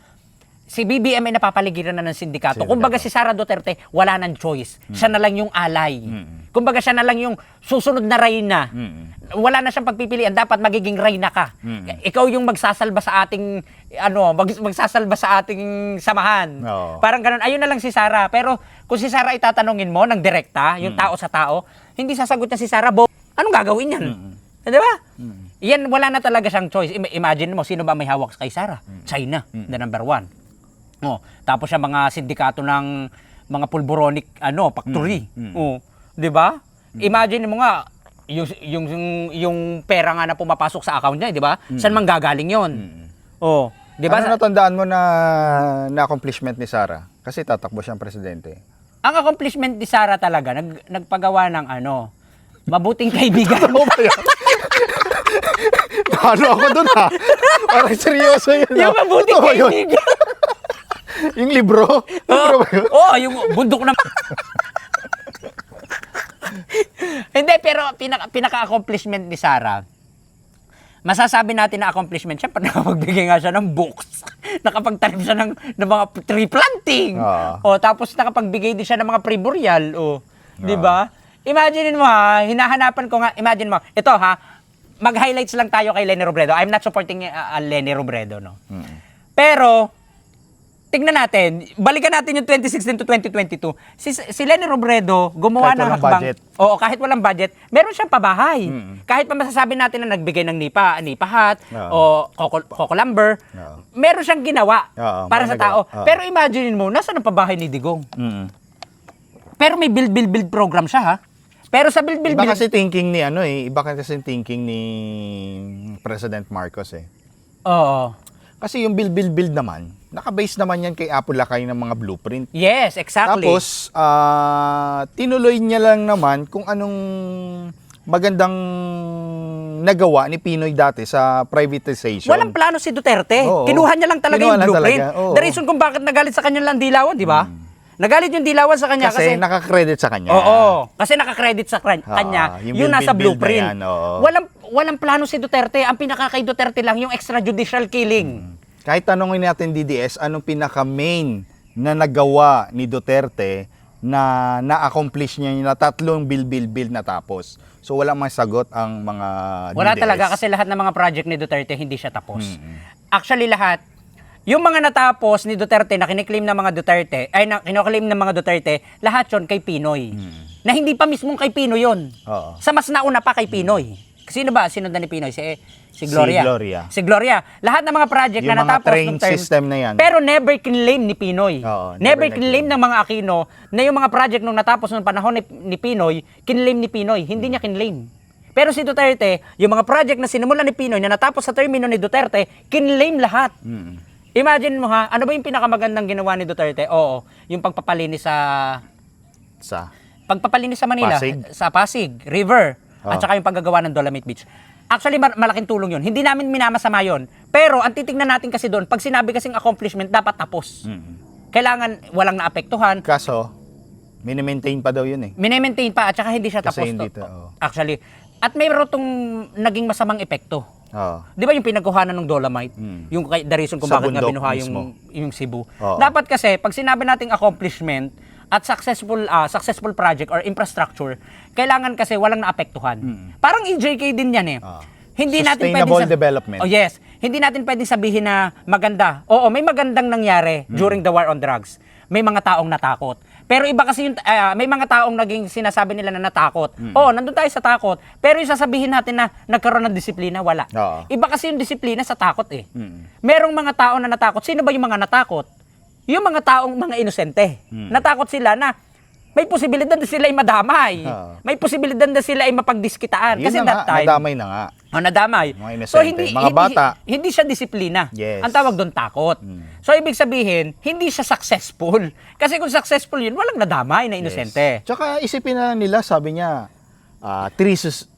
Speaker 2: Si BBM ay napapaligiran na ng sindikato. Kumbaga si Sara Duterte, wala nang choice. Siya na lang yung alay. Kumbaga siya na lang yung susunod na reyna. Wala na siyang pagpipilian, dapat magiging reyna ka. Ikaw yung magsasalba sa ating magsasalba sa ating samahan.
Speaker 1: Oo.
Speaker 2: Parang ganun. Ayun na lang si Sara. Pero kung si Sara itatanungin mo ng direkta, yung tao sa tao, hindi sasagot niya si Sara, anong gagawin yan? Di ba? Yan, wala na talaga siyang choice. Imagine mo, sino ba may hawak kay Sara? China, the number one. Oh, tapos siya mga sindikato ng mga pulboronic factory. Oh, 'di ba? Imagine mo nga yung pera nga na pumapasok sa account niya, 'di ba? Saan man gagaling 'yon? Oh, 'di ba?
Speaker 1: Ano natandaan mo na accomplishment ni Sara? Kasi tatakbo siyang presidente.
Speaker 2: Ang accomplishment ni Sara talaga nagpagawa ng mabuting kaibigan.
Speaker 1: Paano ako dun ha? Parang seryoso yun.
Speaker 2: Yung mabuting
Speaker 1: Totoo ba yun?
Speaker 2: kaibigan.
Speaker 1: Yung libro? Libro ba yun?
Speaker 2: Yung bundok na. Hindi, pero pinaka-accomplishment ni Sara, masasabi natin na accomplishment siya, nakapagbigay nga siya ng books. Nakapagtanim siya ng mga tree planting. Tapos nakapagbigay din siya ng mga primordial. Di ba? Imagine mo hinahanapan ko nga, imagine mo, ito mag-highlights lang tayo kay Leni Robredo. I'm not supporting Leni Robredo, no? Pero, tignan natin, balikan natin yung 2016 to 2022. Si Leni Robredo, gumawa
Speaker 1: Kahit
Speaker 2: ng
Speaker 1: walang
Speaker 2: hakbang.
Speaker 1: budget.
Speaker 2: Oo, kahit walang budget, meron siyang pabahay. Kahit pa masasabi natin na nagbigay ng nipahat, o Coco Lumber, meron siyang ginawa para sa tao. Pero imagine mo, nasaan ang pabahay ni Digong? Pero may build program siya, ha? Pero sa build
Speaker 1: Iba kasi thinking ni iba kasi thinking ni President Marcos
Speaker 2: Oo.
Speaker 1: Kasi yung build naman, naka-base naman yan kay Apo Lakay ng mga blueprint.
Speaker 2: Yes, exactly.
Speaker 1: Tapos, tinuloy niya lang naman kung anong magandang nagawa ni Pinoy dati sa privatization.
Speaker 2: Walang plano si Duterte.
Speaker 1: Oo.
Speaker 2: Kinuha niya lang talaga
Speaker 1: Kinuha
Speaker 2: yung
Speaker 1: lang
Speaker 2: blueprint.
Speaker 1: talaga, oo.
Speaker 2: The reason kung bakit nagalit sa kanya lang Dilawan, di ba? Nagalit yung Dilawan sa kanya
Speaker 1: Kasi naka-credit sa kanya.
Speaker 2: Oo. Kasi naka-credit sa kanya yung nasa
Speaker 1: build
Speaker 2: blueprint.
Speaker 1: na yan, oo.
Speaker 2: Walang plano si Duterte. Ang pinaka kay Duterte lang yung extrajudicial killing.
Speaker 1: Kahit tanongin natin DDS, anong pinaka-main na nagawa ni Duterte na na-accomplish niya na 3 bill na tapos. So wala mang sagot ang mga
Speaker 2: Wala
Speaker 1: DDS.
Speaker 2: talaga kasi lahat ng mga project ni Duterte hindi siya tapos. Actually lahat, yung mga natapos ni Duterte na kiniklaim ng mga Duterte, na kiniklaim ng mga Duterte, lahat yon kay Pinoy. Na hindi pa mismong kay Pinoy yon.
Speaker 1: Oo.
Speaker 2: Sa mas nauna pa kay Pinoy. Sino ba? Sinundan ni Pinoy? Si Gloria.
Speaker 1: Si Gloria.
Speaker 2: Si Gloria. Lahat ng mga project
Speaker 1: Yung
Speaker 2: na
Speaker 1: mga
Speaker 2: natapos
Speaker 1: train
Speaker 2: nung term,
Speaker 1: system na yan.
Speaker 2: pero never kinlaim ni Pinoy.
Speaker 1: Oo,
Speaker 2: never
Speaker 1: never
Speaker 2: kinlaim ng mga Aquino na yung mga project nung natapos nung panahon ni Pinoy, kinlaim ni Pinoy. Hindi niya kinlaim. Pero si Duterte, yung mga project na sinimula ni Pinoy na natapos sa termino ni Duterte, kinlaim lahat. Imagine mo ha, ano ba yung pinakamagandang ginawa ni Duterte? Oo, yung pagpapalinis
Speaker 1: Sa
Speaker 2: sa Manila,
Speaker 1: Pasig?
Speaker 2: sa Pasig River,
Speaker 1: Oh.
Speaker 2: at saka yung paggagawa ng Dolomite Beach. Actually, malaking tulong yun. Hindi namin minamasama yun. Pero, ang titignan natin kasi doon, pag sinabi kasing accomplishment, dapat tapos. Kailangan walang naapektuhan.
Speaker 1: kaso, mini-maintain pa daw yun eh.
Speaker 2: Minemaintain pa, at saka hindi siya
Speaker 1: Kasi
Speaker 2: tapos.
Speaker 1: hindi
Speaker 2: Actually. At mayroon itong naging masamang epekto.
Speaker 1: Oo.
Speaker 2: Di ba yung pinagkuhanan ng Dolomite? Yung the reason kung
Speaker 1: Sa
Speaker 2: bakit nga
Speaker 1: bundok
Speaker 2: binuha
Speaker 1: mismo.
Speaker 2: yung Cebu.
Speaker 1: Oo.
Speaker 2: Dapat kasi, pag sinabi nating accomplishment at successful project or infrastructure, kailangan kasi walang naapektuhan. Parang EJK din yan eh. Hindi natin
Speaker 1: Sustainable
Speaker 2: pwedeng
Speaker 1: development.
Speaker 2: Oh yes, hindi natin pwedeng sabihin na maganda. Oo, may magandang nangyari during the war on drugs. May mga taong natakot. Pero iba kasi yung may mga taong naging sinasabi nila na natakot. Oo, nandun tayo sa takot. Pero yung sasabihin natin na nagkaroon ng disiplina, wala.
Speaker 1: Oo.
Speaker 2: Iba kasi yung disiplina sa takot eh. Merong mga tao na natakot. Sino ba yung mga natakot? Yung mga taong mga inosente. Natakot sila na may posibilidad na sila ay madamay.
Speaker 1: Oo.
Speaker 2: May posibilidad na sila ay mapagdiskitaan.
Speaker 1: Yun
Speaker 2: Kasi
Speaker 1: na nga,
Speaker 2: that time,
Speaker 1: nadamay na nga.
Speaker 2: nadamay.
Speaker 1: Mga inosente, mga bata.
Speaker 2: Hindi siya disiplina.
Speaker 1: Yes.
Speaker 2: Ang tawag doon takot. So, ibig sabihin, hindi siya successful. Kasi kung successful yun, walang nadamay na inosente.
Speaker 1: Tsaka isipin na nila, sabi niya, 3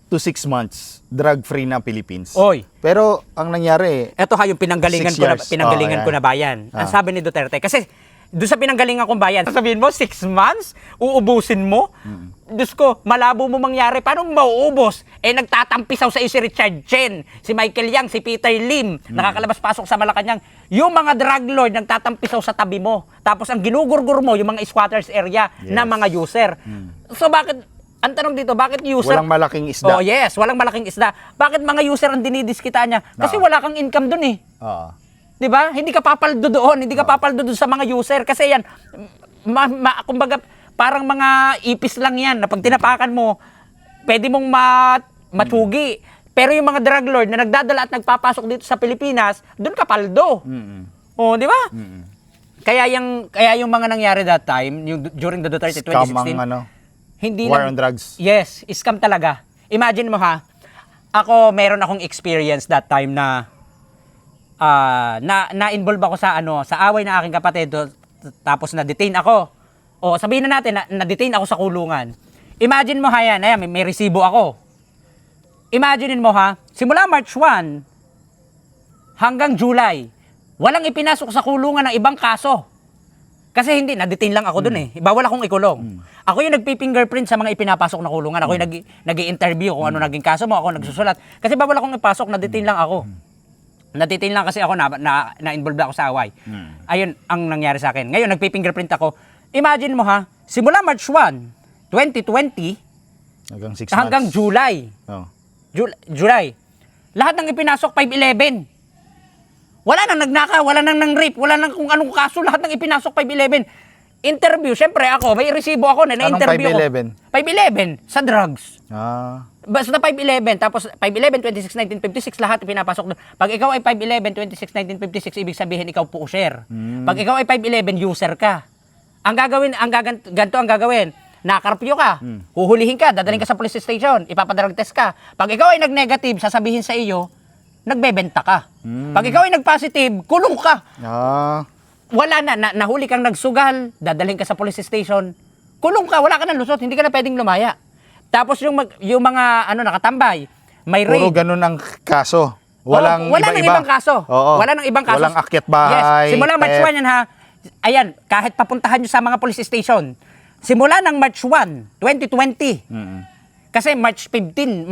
Speaker 1: to 6 months, drug-free na Philippines.
Speaker 2: Oy.
Speaker 1: Pero, ang nangyari,
Speaker 2: Ito ha, yung pinanggalingan
Speaker 1: 6
Speaker 2: ko na,
Speaker 1: years.
Speaker 2: pinanggalingan
Speaker 1: Oh,
Speaker 2: ko
Speaker 1: ayan.
Speaker 2: na bayan. Ang sabi ni Duterte, kasi doon sa pinanggalingan kong bayan, sabihin mo, 6 months, uubusin mo? Diyos ko, malabo mo mangyari. Paano mo mauubos? Eh, nagtatampisaw sa iyo si Richard Chen, si Michael Yang, si Peter Lim, nakakalabas-pasok sa Malacanang. Yung mga drug lord nagtatampisaw sa tabi mo. Tapos ang ginugurgur mo, yung mga squatters area na
Speaker 1: Yes.
Speaker 2: mga user. So bakit, ang tanong dito, bakit user?
Speaker 1: walang malaking isda.
Speaker 2: Oh yes, walang malaking isda. Bakit mga user ang dinidiskita niya? Kasi
Speaker 1: Oo.
Speaker 2: wala kang income dun eh.
Speaker 1: Oo.
Speaker 2: 'Di ba? Hindi ka papaldo doon, hindi ka papaldo doon sa mga user kasi yan kumbaga parang mga ipis lang yan na pag tinapakan mo, pwede mong matsugi. Pero yung mga drug lord na nagdadala at nagpapasok dito sa Pilipinas, doon ka paldo. Oh, 'di ba? Kaya yung mga nangyari that time, yung during the Duterte
Speaker 1: Scam
Speaker 2: 2016,
Speaker 1: ang
Speaker 2: hindi
Speaker 1: war
Speaker 2: lang-
Speaker 1: on drugs.
Speaker 2: Yes, scam talaga. Imagine mo ha, ako meron akong experience that time na na-involve ako sa away ng aking kapatid tapos na-detain ako. O sabihin na natin na-detain ako sa kulungan. Imagine mo ha yan, ayan, may resibo ako. Imagine mo ha, simula March 1 hanggang July, walang ipinasok sa kulungan ng ibang kaso. Kasi hindi, na-detain lang ako dun eh. Bawal akong ikulong. Ako yung nagpi-fingerprint sa mga ipinapasok na kulungan. Ako yung nag-i-interview kung ano naging kaso mo. Ako nagsusulat. Kasi bawal akong ipasok, na-detain lang ako. Na-detain lang kasi ako na-involved ako sa away. Ayun ang nangyari sa akin. Ngayon, nagpi-fingerprint ako. Imagine mo ha, simula March 1, 2020,
Speaker 1: Hanggang 6
Speaker 2: hanggang
Speaker 1: months.
Speaker 2: July.
Speaker 1: Oh.
Speaker 2: July. Lahat ng ipinasok, 511. Wala nang nagnaka, wala nang nang-rape, wala nang kung anong kaso, lahat ng ipinasok 511. Interview, syempre ako, may resibo ako na na-interview ko. 511 sa drugs. Basta 511, tapos 511, 26, 1956, lahat pinapasok doon. Pag ikaw ay 511, 26, 1956, ibig sabihin ikaw pusher. Pag ikaw ay 511, user ka. Ang gagawin, ganito ang gagawin. Nakarpyo ka, huhulihin ka, dadaling ka sa police station, ipapadrag test ka. Pag ikaw ay nag-negative, sasabihin sa iyo, nagbebenta ka. Pag ikaw ay nag-positive, kulong ka. Wala nahuli kang nagsugal, dadaling ka sa police station, kulong ka, wala ka nang lusot, hindi ka na pwedeng lumaya. Tapos yung mga nakatambay, may raid.
Speaker 1: Puro ganun ang kaso. Walang
Speaker 2: wala nang ibang kaso.
Speaker 1: Oo.
Speaker 2: Wala nang ibang kaso.
Speaker 1: Walang akyat bahay.
Speaker 2: Yes. Simula March 1 yan ha. Ayan, kahit papuntahan nyo sa mga police station. Simula ng March 1, 2020. Kasi March 15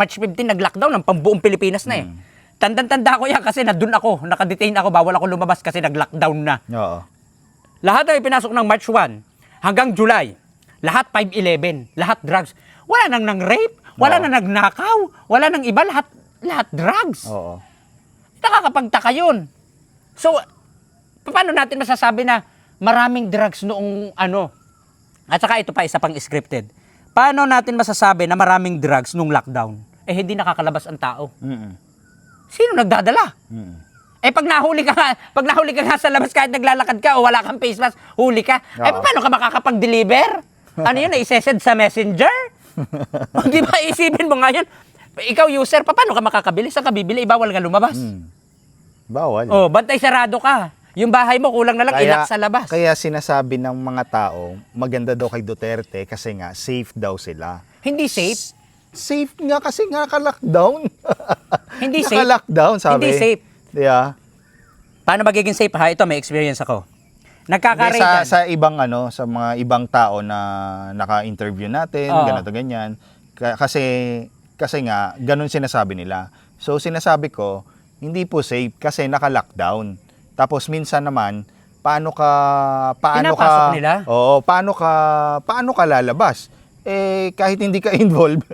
Speaker 2: nag-lockdown ng pambuong Pilipinas na eh. Tanda ko yan kasi nandun ako, nakadetain ako, bawal ako lumabas kasi nag-lockdown na.
Speaker 1: Oo.
Speaker 2: Lahat ay pinasok ng March 1 hanggang July. Lahat 5-11, lahat drugs. Wala nang rape, wala nang nagnakaw, wala nang iba, lahat drugs.
Speaker 1: Oo.
Speaker 2: Nakakapagtaka yun. So, paano natin masasabi na maraming drugs noong ano? At saka ito pa, isa pang scripted. Paano natin masasabi na maraming drugs nung lockdown? Eh, hindi nakakalabas ang tao. Sino nagdadala? Eh, pag nahuli ka nga sa labas kahit naglalakad ka o wala kang face mask, huli ka. Eh, paano ka makakapag-deliver? Ano yun, isesend sa messenger? Di ba, isipin mo nga yun. Ikaw, user, paano ka makakabili? Saan ka bibili? Bawal ka lumabas.
Speaker 1: Bawal.
Speaker 2: Oh, bantay sarado ka. Yung bahay mo, kulang na lang ilak sa labas.
Speaker 1: Kaya sinasabi ng mga tao, maganda daw kay Duterte kasi nga, safe daw sila.
Speaker 2: Hindi safe.
Speaker 1: Safe nga kasi nga ka-lockdown.
Speaker 2: Hindi safe.
Speaker 1: Naka-lockdown, sabi.
Speaker 2: Hindi safe.
Speaker 1: Yeah.
Speaker 2: Paano magiging safe ha? Ito, may experience ako.
Speaker 1: Hindi,
Speaker 2: Nagkaka-rate
Speaker 1: sa ibang sa mga ibang tao na naka-interview natin,
Speaker 2: Oo.
Speaker 1: ganito ganyan. Kasi nga ganun sinasabi nila. So sinasabi ko, hindi po safe kasi naka-lockdown. Tapos minsan naman,
Speaker 2: Pinapasok nila?
Speaker 1: Oo, paano ka lalabas? Eh kahit hindi ka involved,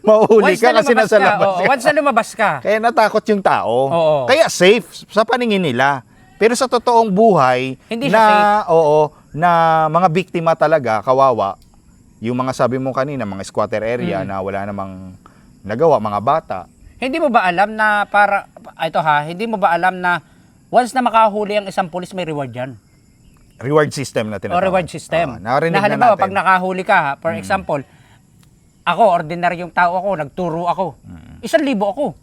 Speaker 1: mauhuli ka kasi nasa labas.
Speaker 2: Once na lumabas ka.
Speaker 1: Kaya natakot yung tao.
Speaker 2: Oo.
Speaker 1: Kaya safe sa paningin nila. Pero sa totoong buhay,
Speaker 2: Hindi siya safe.
Speaker 1: na mga biktima talaga, kawawa, yung mga sabi mo kanina, mga squatter area na wala namang nagawa, mga bata.
Speaker 2: Hindi mo ba alam na hindi mo ba alam na once na makahuli ang isang pulis, may reward yan?
Speaker 1: Reward system na
Speaker 2: O
Speaker 1: tinatawag.
Speaker 2: reward system.
Speaker 1: Narinig
Speaker 2: Na
Speaker 1: na
Speaker 2: halimbawa,
Speaker 1: natin.
Speaker 2: pag nakahuli ka, for example, ako, ordinaryong tao ako, nagturo ako. 1,000 ako.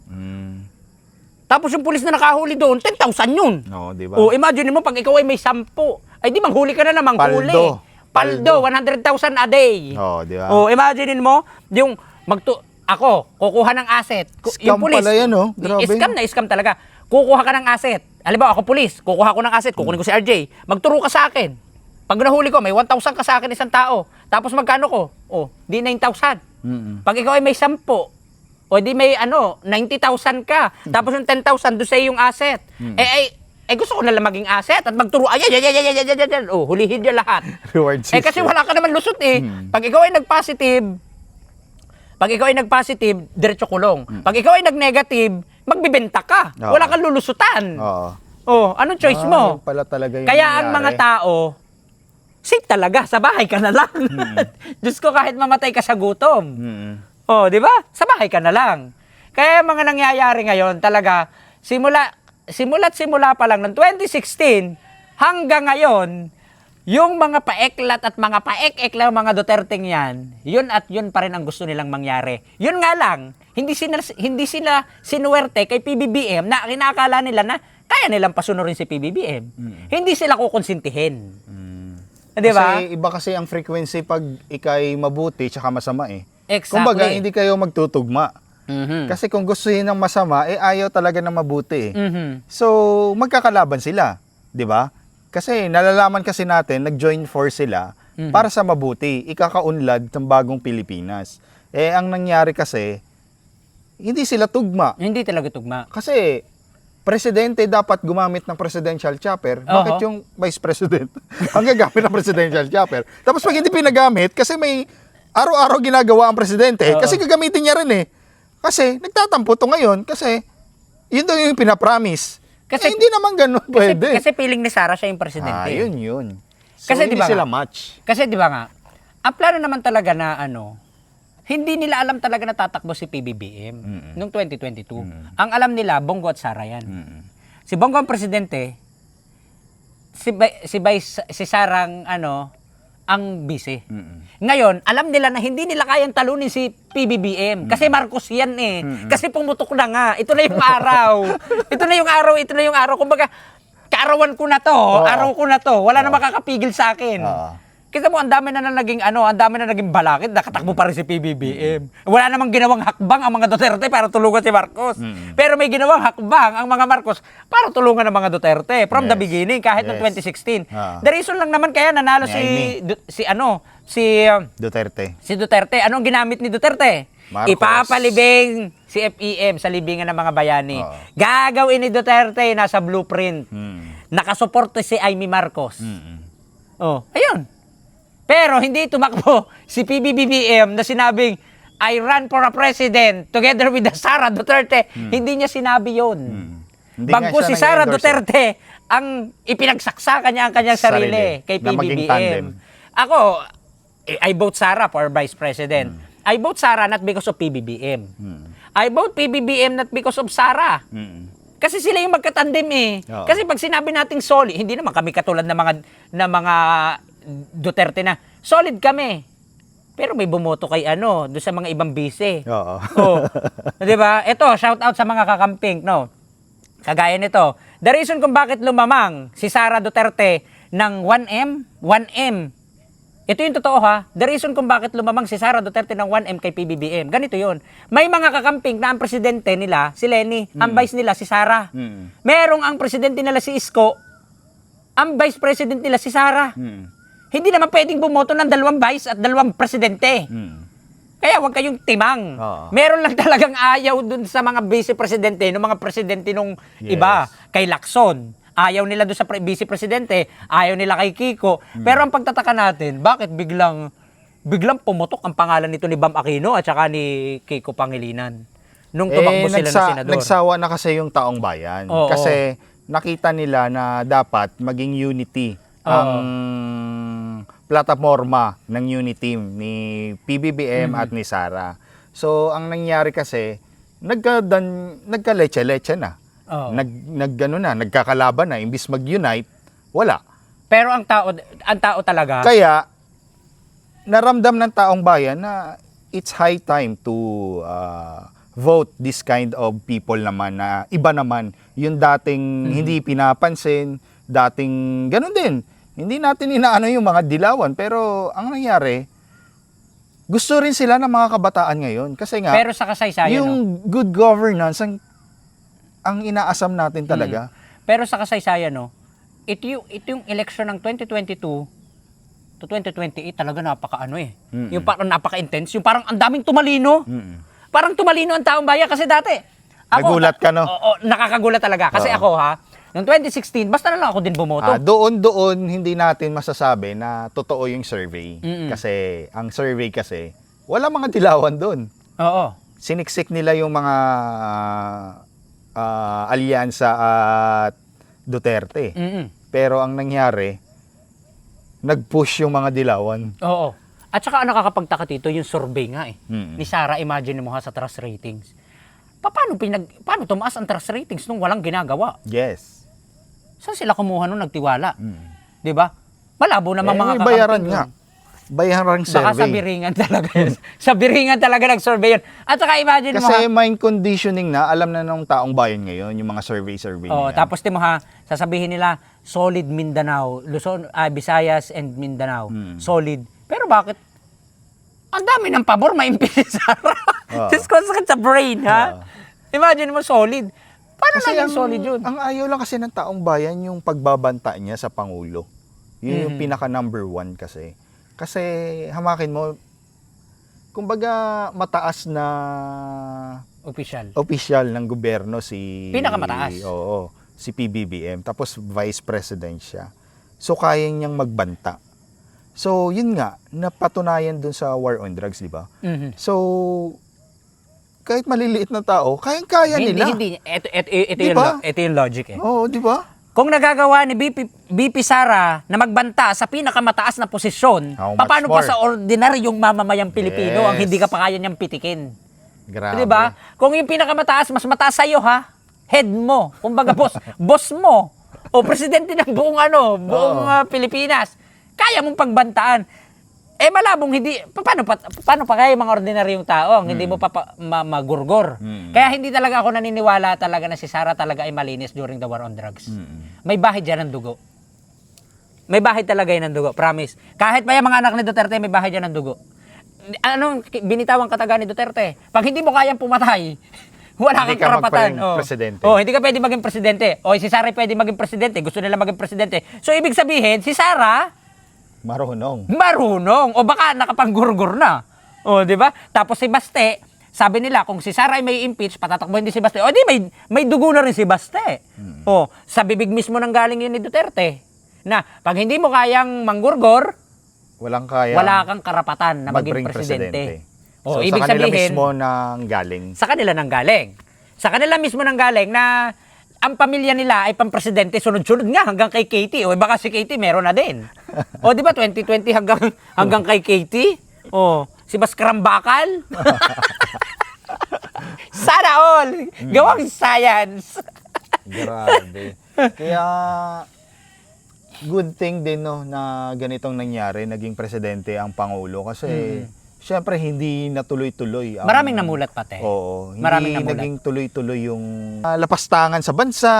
Speaker 2: Tapos yung pulis na nakahuli doon, 10,000 yun.
Speaker 1: No, di ba?
Speaker 2: O imagine mo, pag ikaw ay may 10, ay di manghuli ka na naman, huli. Paldo, 100,000 a day.
Speaker 1: Oh, di ba?
Speaker 2: O imagine mo, yung ako, kukuha ng asset.
Speaker 1: Scam pala yan, oh. Grabe.
Speaker 2: Scam talaga. Kukuha ka ng asset. Halimbawa, ako pulis, kukuha ko ng asset, kukunin ko si RJ. Magturo ka sa akin. Pag nahuli ko, may 1,000 ka sa akin isang tao. Tapos magkano ko? O, di 9,000. Pag ikaw ay may 10, o di may 90,000 ka. Tapos yung 10,000 doon sa yung asset. Gusto ko na lang maging asset at magturo. Oh, hulihin niya lahat.
Speaker 1: Reward system.
Speaker 2: Kasi wala ka naman lusot eh. Pag ikaw ay nag-positive, diretso kulong. Pag ikaw ay nag-negative, magbibenta ka.
Speaker 1: Oo.
Speaker 2: Wala kang lulusutan.
Speaker 1: Oo.
Speaker 2: Oh, anong choice mo?
Speaker 1: Yun pala talaga yung
Speaker 2: Kaya ang
Speaker 1: nangyari.
Speaker 2: mga tao, safe talaga, sa bahay ka na lang. Diyos ko, kahit mamatay ka sa gutom. Oh, di ba? Sa bahay ka na lang. Kaya yung mga nangyayari ngayon, talaga, simula pa lang ng 2016 hanggang ngayon, yung mga paeklat at mga paek-ek lang mga Duterteng yan, yun at yun pa rin ang gusto nilang mangyari. Yun nga lang, hindi sila sinuwerte kay PBBM na kinakala nila na kaya nilang pasunurin si PBBM. Hindi sila kukonsintihin. Di ba?
Speaker 1: Kasi iba kasi ang frequency pag ikay mabuti tsaka masama eh.
Speaker 2: Exactly.
Speaker 1: Kumbaga, hindi kayo magtutugma.
Speaker 2: Mhm.
Speaker 1: Kasi kung gusto yun ng masama, ayaw talaga ng mabuti eh.
Speaker 2: Mhm.
Speaker 1: So, magkakalaban sila. Di ba? Kasi nalalaman kasi natin, nag-join force sila para sa mabuti, ikakaunlad ng bagong Pilipinas. Eh, ang nangyari kasi, hindi sila tugma.
Speaker 2: Hindi talaga tugma.
Speaker 1: Kasi, presidente dapat gumamit ng presidential chopper. Bakit yung vice president ang gagamit ng presidential chopper? Tapos pag hindi pinagamit, kasi may araw-araw ginagawa ang presidente, kasi gagamitin niya rin eh. Kasi, nagtatampo to ngayon, kasi, yun daw yung pinapromise. Kasi hindi naman ganun pwede.
Speaker 2: Kasi feeling ni Sara siya yung presidente.
Speaker 1: Yun. So,
Speaker 2: Kasi
Speaker 1: hindi
Speaker 2: di ba
Speaker 1: sila
Speaker 2: nga?
Speaker 1: match.
Speaker 2: Kasi di ba nga, ang plano naman talaga na hindi nila alam talaga na tatakbo si PBBM noong 2022. Ang alam nila, Bongo at Sara yan. Si Bongo ang presidente, si Sarang ang vice. Ngayon, alam nila na hindi nila kayang talunin si PBBM kasi Marcos yan eh. Kasi pumutok na nga. Ito na yung araw. Ito na yung araw. Kumbaga, kaarawan ko na to. Araw ko na to. Wala na makakapigil sa akin. Kita mo, ang dami na naging balakid, nakatakbo pa rin si PBBM. Wala namang ginawang hakbang ang mga Duterte para tulungan si Marcos. Pero may ginawang hakbang ang mga Marcos para tulungan ang mga Duterte from the beginning, kahit noong 2016. The reason lang naman kaya nanalo si
Speaker 1: Duterte.
Speaker 2: Duterte. Anong ginamit ni Duterte?
Speaker 1: Marcos.
Speaker 2: Ipapalibing si FEM sa libingan ng mga bayani. Gagawin ni Duterte nasa blueprint. Nakasuporto si Amy Marcos. Oh, ayun. Pero hindi tumakbo si PBBM na sinabing, I run for a president together with the Sara Duterte. Hindi niya sinabi yun.
Speaker 1: Hindi nga
Speaker 2: Bagkus
Speaker 1: siya
Speaker 2: si Sara
Speaker 1: nag-endorse,
Speaker 2: Duterte ang ipinagsaksakan niya ang kanyang sarili kay
Speaker 1: na maging tandem.
Speaker 2: PBBM. Ako, I vote Sara for Vice President. I vote Sara not because of PBBM. I vote PBBM not because of Sara. Kasi sila yung magkatandem eh.
Speaker 1: Oo.
Speaker 2: Kasi pag sinabi nating solid, hindi naman kami katulad ng mga Duterte na solid kami. Pero may bumoto kay doon sa mga ibang bise.
Speaker 1: Oo.
Speaker 2: Oh. 'Di ba? Ito, shout out sa mga kakamping, no. Kagaya nito. The reason kung bakit lumamang si Sara Duterte ng 1M. Ito yung totoo ha. The reason kung bakit lumamang si Sara Duterte ng 1M kay PBBM. Ganito 'yon. May mga kakamping na ang presidente nila si Lenny, ang vice nila si Sara. Merong ang presidente nila si Isko, ang vice president nila si Sara. Hindi naman pwedeng bumoto ng 2 vice at 2 presidente. Kaya huwag kayong timang.
Speaker 1: Oo.
Speaker 2: Meron lang talagang ayaw dun sa mga vice-presidente, ng mga presidente nung iba. Kay Lacson, ayaw nila dun sa vice-presidente, ayaw nila kay Kiko. Pero ang pagtataka natin, bakit biglang pumutok ang pangalan nito ni Bam Aquino at saka ni Kiko Pangilinan nung tumakbo sila ng senador?
Speaker 1: Nagsawa na kasi yung taong bayan.
Speaker 2: Oo.
Speaker 1: Kasi nakita nila na dapat maging unity ang plataforma ng unity team ni PBBM at ni Sara. So, ang nangyari kasi, nagka-leche-leche na.
Speaker 2: Oo.
Speaker 1: Nagkakalaban na. Imbis mag-unite, wala.
Speaker 2: Pero ang tao talaga,
Speaker 1: Kaya, naramdam ng taong bayan na it's high time to vote this kind of people naman na iba naman yung dating hindi pinapansin, dating ganun din. Hindi natin inaano yung mga dilawan, pero ang nangyari, gusto rin sila ng mga kabataan ngayon. Kasi nga,
Speaker 2: pero sa kasaysayan,
Speaker 1: yung good governance ang inaasam natin talaga.
Speaker 2: Pero sa kasaysayan, ito yung election ng 2022 to 2028 talaga napaka-ano eh. Yung parang napaka-intense, yung parang ang daming tumalino. Parang tumalino ang taong bayan kasi dati.
Speaker 1: Nagulat ka, no?
Speaker 2: Oo, nakakagulat talaga. Kasi ako noong 2016, basta na lang ako din bumoto.
Speaker 1: Doon hindi natin masasabi na totoo yung survey. Kasi ang survey kasi, wala mga dilawan doon.
Speaker 2: Oo.
Speaker 1: Siniksik nila yung mga alyansa at Duterte. Pero ang nangyari, nag-push yung mga dilawan.
Speaker 2: Oo. At saka ang nakakapagtaka dito, yung survey nga eh. Ni Sara, imagine mo sa trust ratings. Paano tumaas ang trust ratings nung walang ginagawa?
Speaker 1: Yes.
Speaker 2: Saan sila kumuha nung nagtiwala? 'Di ba? Malabo naman mga kakamping.
Speaker 1: Bayaran nga. Bayaran survey.
Speaker 2: Baka sa biringan talaga yun. Sa biringan talaga nag-survey yun. At saka imagine mo
Speaker 1: Kasi mind conditioning na, alam na ng taong bayan ngayon, yung mga survey na yan.
Speaker 2: tapos mo sasabihin nila, solid Mindanao, Luzon, Visayas and Mindanao. Solid. Pero bakit? Ang dami ng pabor, ma-impeach si Sara. Just sakit sa brain, ha? Imagine mo, solid. Paano
Speaker 1: Kasi
Speaker 2: naging solid yun?
Speaker 1: Ang ayaw lang kasi ng taong bayan yung pagbabanta niya sa Pangulo. Yun yung pinaka number 1 kasi. Kasi hamakin mo, kumbaga mataas na opisyal ng gobyerno si...
Speaker 2: Pinakamataas.
Speaker 1: Oo, si PBBM. Tapos vice president siya. So kaya niyang magbanta. So yun nga, napatunayan dun sa war on drugs, di ba? So kahit maliliit na tao, kayang-kaya nila.
Speaker 2: Hindi. Ito yung logic eh.
Speaker 1: Oo, di ba?
Speaker 2: Kung nagagawa ni BP Sara na magbanta sa pinakamataas na posisyon,
Speaker 1: How much
Speaker 2: paano pa
Speaker 1: more?
Speaker 2: sa ordinaryong mamamayang Pilipino ang
Speaker 1: Yes.
Speaker 2: hindi ka pa kaya niyang pitikin?
Speaker 1: Grabe.
Speaker 2: Di ba? Kung yung pinakamataas, mas mataas sa'yo ha, head mo, kumbaga boss mo, o presidente ng buong Pilipinas, kaya mong pagbantaan. Malabong hindi, paano pa kaya mga ordinaryong tao, hindi mo pa magurgor. Kaya hindi talaga ako naniniwala talaga na si Sara talaga ay malinis during the war on drugs. May bahid yan ng dugo. May bahid talaga yan ng dugo, promise. Kahit pa yung mga anak ni Duterte, may bahid yan ng dugo. Anong binitawang kataga ni Duterte? Pag hindi mo kayang pumatay, wala
Speaker 1: Hindi
Speaker 2: kang
Speaker 1: ka
Speaker 2: karapatan.
Speaker 1: maging presidente.
Speaker 2: Hindi ka pwede maging presidente. Si Sara pwede maging presidente. Gusto nila maging presidente. So, ibig sabihin, si Sara,
Speaker 1: Marunong.
Speaker 2: o baka nakapanggurgur na. Di ba? Tapos si Baste, sabi nila kung si Sara ay may impeach, patatakbuhin din si Baste. Di may dugo na rin si Baste. Sa bibig mismo nang galing yun ni Duterte. Na pag hindi mo kayang manggurgor,
Speaker 1: Walang kaya
Speaker 2: wala kang karapatan na maging
Speaker 1: mag-bring
Speaker 2: presidente.
Speaker 1: So,
Speaker 2: Ibig
Speaker 1: sa kanila
Speaker 2: sabihin,
Speaker 1: mismo nang galing.
Speaker 2: sa kanila nang galing. Sa kanila mismo nang galing na ang pamilya nila ay pampresidente, sunod-sunod nga hanggang kay Katie. O baka si Katie meron na din. O di ba 2020 hanggang kay Katie? O si Baskram Bakal? Sana all! Gawang science!
Speaker 1: Grabe. Kaya good thing din no na ganitong nangyari, naging presidente ang pangulo kasi syempre hindi natuloy-tuloy.
Speaker 2: Maraming namulat pati.
Speaker 1: Oo, hindi
Speaker 2: Maraming namulat.
Speaker 1: naging tuloy-tuloy yung lapastangan sa bansa,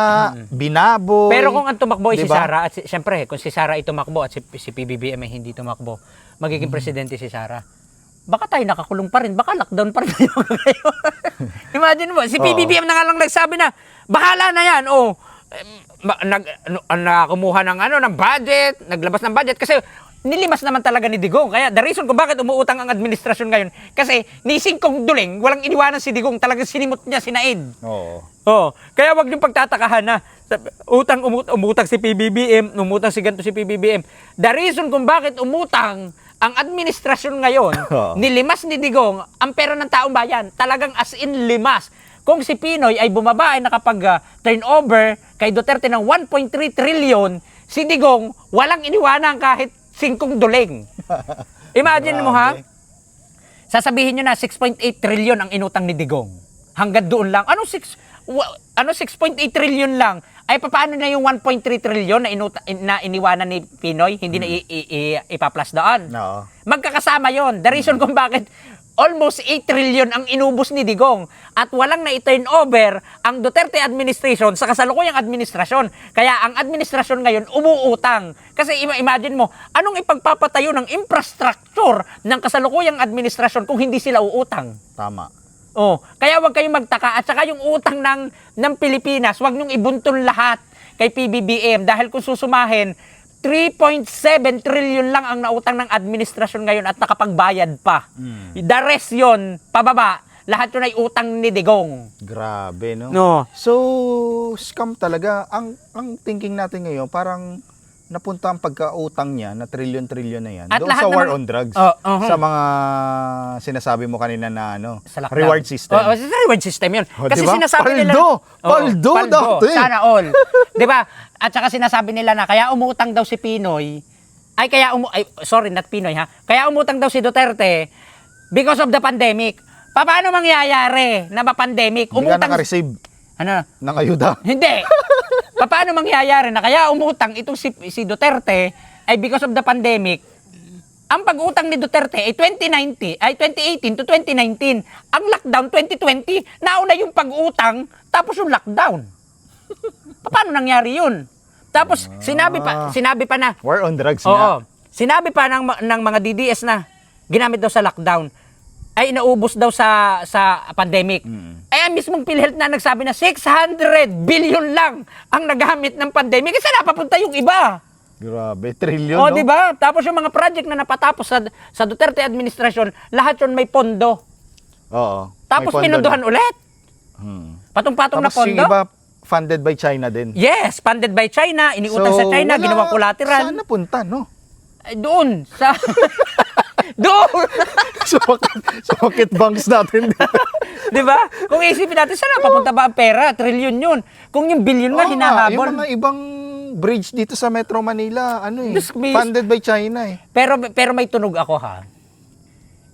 Speaker 1: binaboy.
Speaker 2: Pero kung ang tumakbo ay si
Speaker 1: Diba?
Speaker 2: Sara, at syempre, kung si Sara ay tumakbo at si PBBM ay hindi tumakbo, magiging presidente si Sara. Baka tayo nakakulong pa rin, baka lockdown pa rin tayo ngayon. Imagine mo, si PBBM na nga lang nagsabi na, bahala na yan, nakumuha ng budget, naglabas ng budget, kasi nilimas naman talaga ni Digong. Kaya the reason kung bakit umuutang ang administrasyon ngayon, kasi ni Singkong Duling, walang iniwanan si Digong, talagang sinimot niya sinaid.
Speaker 1: Oo.
Speaker 2: Kaya wag niyong pagtatakahan na umutang si PBBM, umutang si ganito si PBBM. The reason kung bakit umutang ang administrasyon ngayon, nilimas ni Digong ang pera ng taong bayan. Talagang as in limas. Kung si Pinoy ay bumaba ay nakapag-turnover kay Duterte ng 1.3 trillion, si Digong walang iniwanan kahit Singkong Duling. Imagine mo ha, sasabihin nyo na 6.8 trillion ang inutang ni Digong. Hanggang doon lang. Ano 6.8 trillion lang? Ay paano na yung 1.3 trillion na iniwanan ni Pinoy? Hindi na ipaplas doon.
Speaker 1: No.
Speaker 2: Magkakasama yon. The reason kung bakit almost 8 trillion ang inubos ni Digong at walang na-turn over ang Duterte administration sa kasalukuyang administrasyon. Kaya ang administrasyon ngayon umuutang. Kasi imagine mo, anong ipagpapatayo ng infrastructure ng kasalukuyang administrasyon kung hindi sila uutang?
Speaker 1: Tama.
Speaker 2: Kaya wag kayong magtaka at saka yung utang ng Pilipinas, wag niyong ibuntun lahat kay PBBM dahil kung susumahin 3.7 trillion lang ang nautang ng administrasyon ngayon at nakapagbayad pa. The rest yun, pababa. Lahat yun ay utang ni Digong.
Speaker 1: Grabe, no?
Speaker 2: No.
Speaker 1: So, scam talaga. Ang thinking natin ngayon, parang napunta ang pagkautang niya na trillion-trillion na yan.
Speaker 2: At
Speaker 1: Doon
Speaker 2: lahat
Speaker 1: sa war
Speaker 2: naman-
Speaker 1: on drugs.
Speaker 2: Uh-huh.
Speaker 1: Sa mga sinasabi mo kanina na
Speaker 2: Sa lockdown.
Speaker 1: reward system.
Speaker 2: Sa reward system yun. Kasi
Speaker 1: diba?
Speaker 2: sinasabi nila...
Speaker 1: Paldo dati.
Speaker 2: Sana all. Diba? At saka sinasabi nila na kaya umutang daw si Pinoy, sorry, not Pinoy ha, kaya umutang daw si Duterte because of the pandemic. Paano mangyayari na ma-pandemic?
Speaker 1: Hindi ka naka-receive
Speaker 2: Ano?
Speaker 1: ng ayuda.
Speaker 2: Hindi. Paano mangyayari na kaya umutang itong si Duterte ay because of the pandemic? Ang pag-utang ni Duterte ay 2018 to 2019. Ang lockdown 2020, nauna yung pag-utang tapos yung lockdown. Paano nangyari yun? Tapos sinabi pa na
Speaker 1: War on drugs
Speaker 2: oo,
Speaker 1: nga.
Speaker 2: sinabi pa ng mga DDS na ginamit daw sa lockdown ay naubos daw sa pandemic. Ay ang mismong PhilHealth na nagsabi na 600 billion lang ang nagamit ng pandemic. Kasi napapunta yung iba.
Speaker 1: Grabe, trillion,
Speaker 2: O,
Speaker 1: no?
Speaker 2: di ba? Tapos yung mga project na napatapos sa Duterte administration, lahat yun may pondo.
Speaker 1: Oo.
Speaker 2: Tapos
Speaker 1: may pondo
Speaker 2: pinunduhan
Speaker 1: na.
Speaker 2: ulit.
Speaker 1: Tapos
Speaker 2: Patong-patong na pondo.
Speaker 1: yung iba, funded by China din.
Speaker 2: Yes, funded by China, iniutang sa China,
Speaker 1: wala
Speaker 2: ginawang collateral.
Speaker 1: Saan napunta, no?
Speaker 2: Ay, doon, sa... doon!
Speaker 1: Sumakit banks natin dito.
Speaker 2: Di ba? Kung isipin natin, saan papunta ba ang pera? Trillion yun. Kung yung billion nga
Speaker 1: Oo
Speaker 2: hinahabol.
Speaker 1: yung mga ibang bridge dito sa Metro Manila,
Speaker 2: Diyos,
Speaker 1: funded by China eh.
Speaker 2: Pero may tunog ako ha.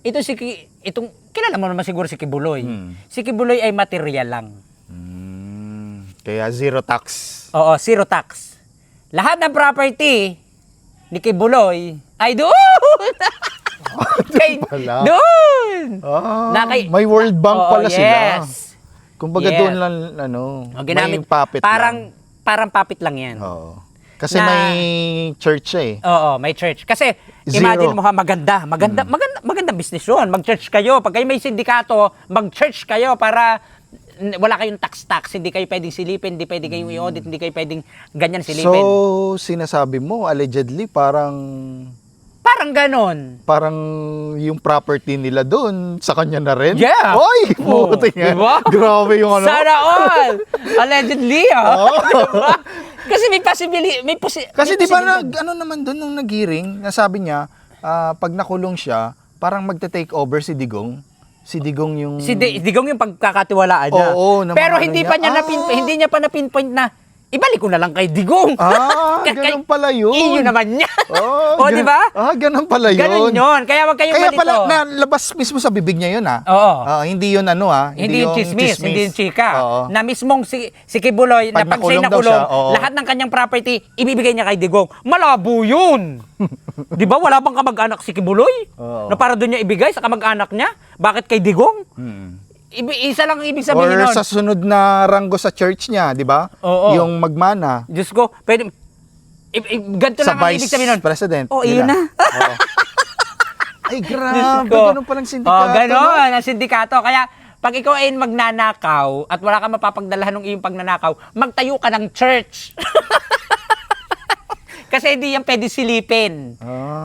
Speaker 2: Itong kilala mo naman siguro si Kibuloy. Si Kibuloy ay material lang.
Speaker 1: Kaya zero tax.
Speaker 2: Oo, zero tax. Lahat ng property ni Kibuloy ay doon.
Speaker 1: pala.
Speaker 2: Doon.
Speaker 1: May World Bank pala sila.
Speaker 2: Yes.
Speaker 1: Kumbaga
Speaker 2: Yes.
Speaker 1: doon lang,
Speaker 2: Ginamit,
Speaker 1: may puppet lang.
Speaker 2: parang puppet lang yan.
Speaker 1: Oo. Kasi
Speaker 2: Na-
Speaker 1: may church siya eh.
Speaker 2: Oo, may church. Kasi
Speaker 1: Zero.
Speaker 2: imagine mo ha, magandang business yun. Mag-church kayo. Pag kayo may sindikato, mag-church kayo para wala kayong tax, hindi kayo pwedeng silipin, hindi pwedeng kayong i-audit, hindi kayo pwedeng ganyan silipin.
Speaker 1: So, sinasabi mo, allegedly, parang
Speaker 2: ganon.
Speaker 1: yung property nila doon, sa kanya na rin?
Speaker 2: Yeah.
Speaker 1: Oy! Puti nga.
Speaker 2: Diba?
Speaker 1: Grabe yung ano.
Speaker 2: Sana all! Allegedly, ha? Diba? Kasi may possibility,
Speaker 1: Kasi di ba ano naman doon nung nag-hearing, nasabi niya, pag nakulong siya, parang magte-take over si Digong. Si Digong yung...
Speaker 2: Digong yung pagkakatiwalaan niya.
Speaker 1: Oo, na
Speaker 2: Pero
Speaker 1: mga
Speaker 2: hindi
Speaker 1: ano
Speaker 2: pa
Speaker 1: niya.
Speaker 2: niya hindi niya pa na-pinpoint na ibalik ko na lang kay Digong.
Speaker 1: Ganun pala yun.
Speaker 2: Iyo naman niya.
Speaker 1: Oh,
Speaker 2: di ba?
Speaker 1: Ganun pala yun.
Speaker 2: Ganun yun. Kaya wag kayong
Speaker 1: Kaya
Speaker 2: malito.
Speaker 1: pala, nalabas mismo sa bibig niya yun, ha?
Speaker 2: Oo.
Speaker 1: Hindi yun ano, ha?
Speaker 2: Hindi yung chismis, hindi yung chika.
Speaker 1: Oo.
Speaker 2: Na mismong si Kibuloy,
Speaker 1: Pag
Speaker 2: na pag siya'y
Speaker 1: nakulong daw
Speaker 2: nakulong,
Speaker 1: siya, oo.
Speaker 2: lahat ng kanyang property, ibibigay niya kay Digong. Malabo yun! Di ba? Wala bang kamag-anak si Kibuloy?
Speaker 1: Oo.
Speaker 2: Na para doon niya ibigay sa kamag-anak niya? Bakit kay Digong? Isa lang ibig sabihin
Speaker 1: Or
Speaker 2: nun.
Speaker 1: sa sunod na ranggo sa church niya, di ba?
Speaker 2: Oo.
Speaker 1: Yung magmana.
Speaker 2: Diyos ko, pwede... ganito
Speaker 1: Sa
Speaker 2: lang ang ibig sabihin nun.
Speaker 1: vice president.
Speaker 2: Oh, iyon na.
Speaker 1: Oo. Ay,
Speaker 2: Diyos
Speaker 1: grabe.
Speaker 2: ko.
Speaker 1: Ganun palang sindikato.
Speaker 2: Oh, ganun, ang sindikato. Kaya, pag ikaw ay magnanakaw at wala kang mapapagdalahan ng iyong pagnanakaw, magtayo ka ng church. Kasi hindi yan pwede silipin.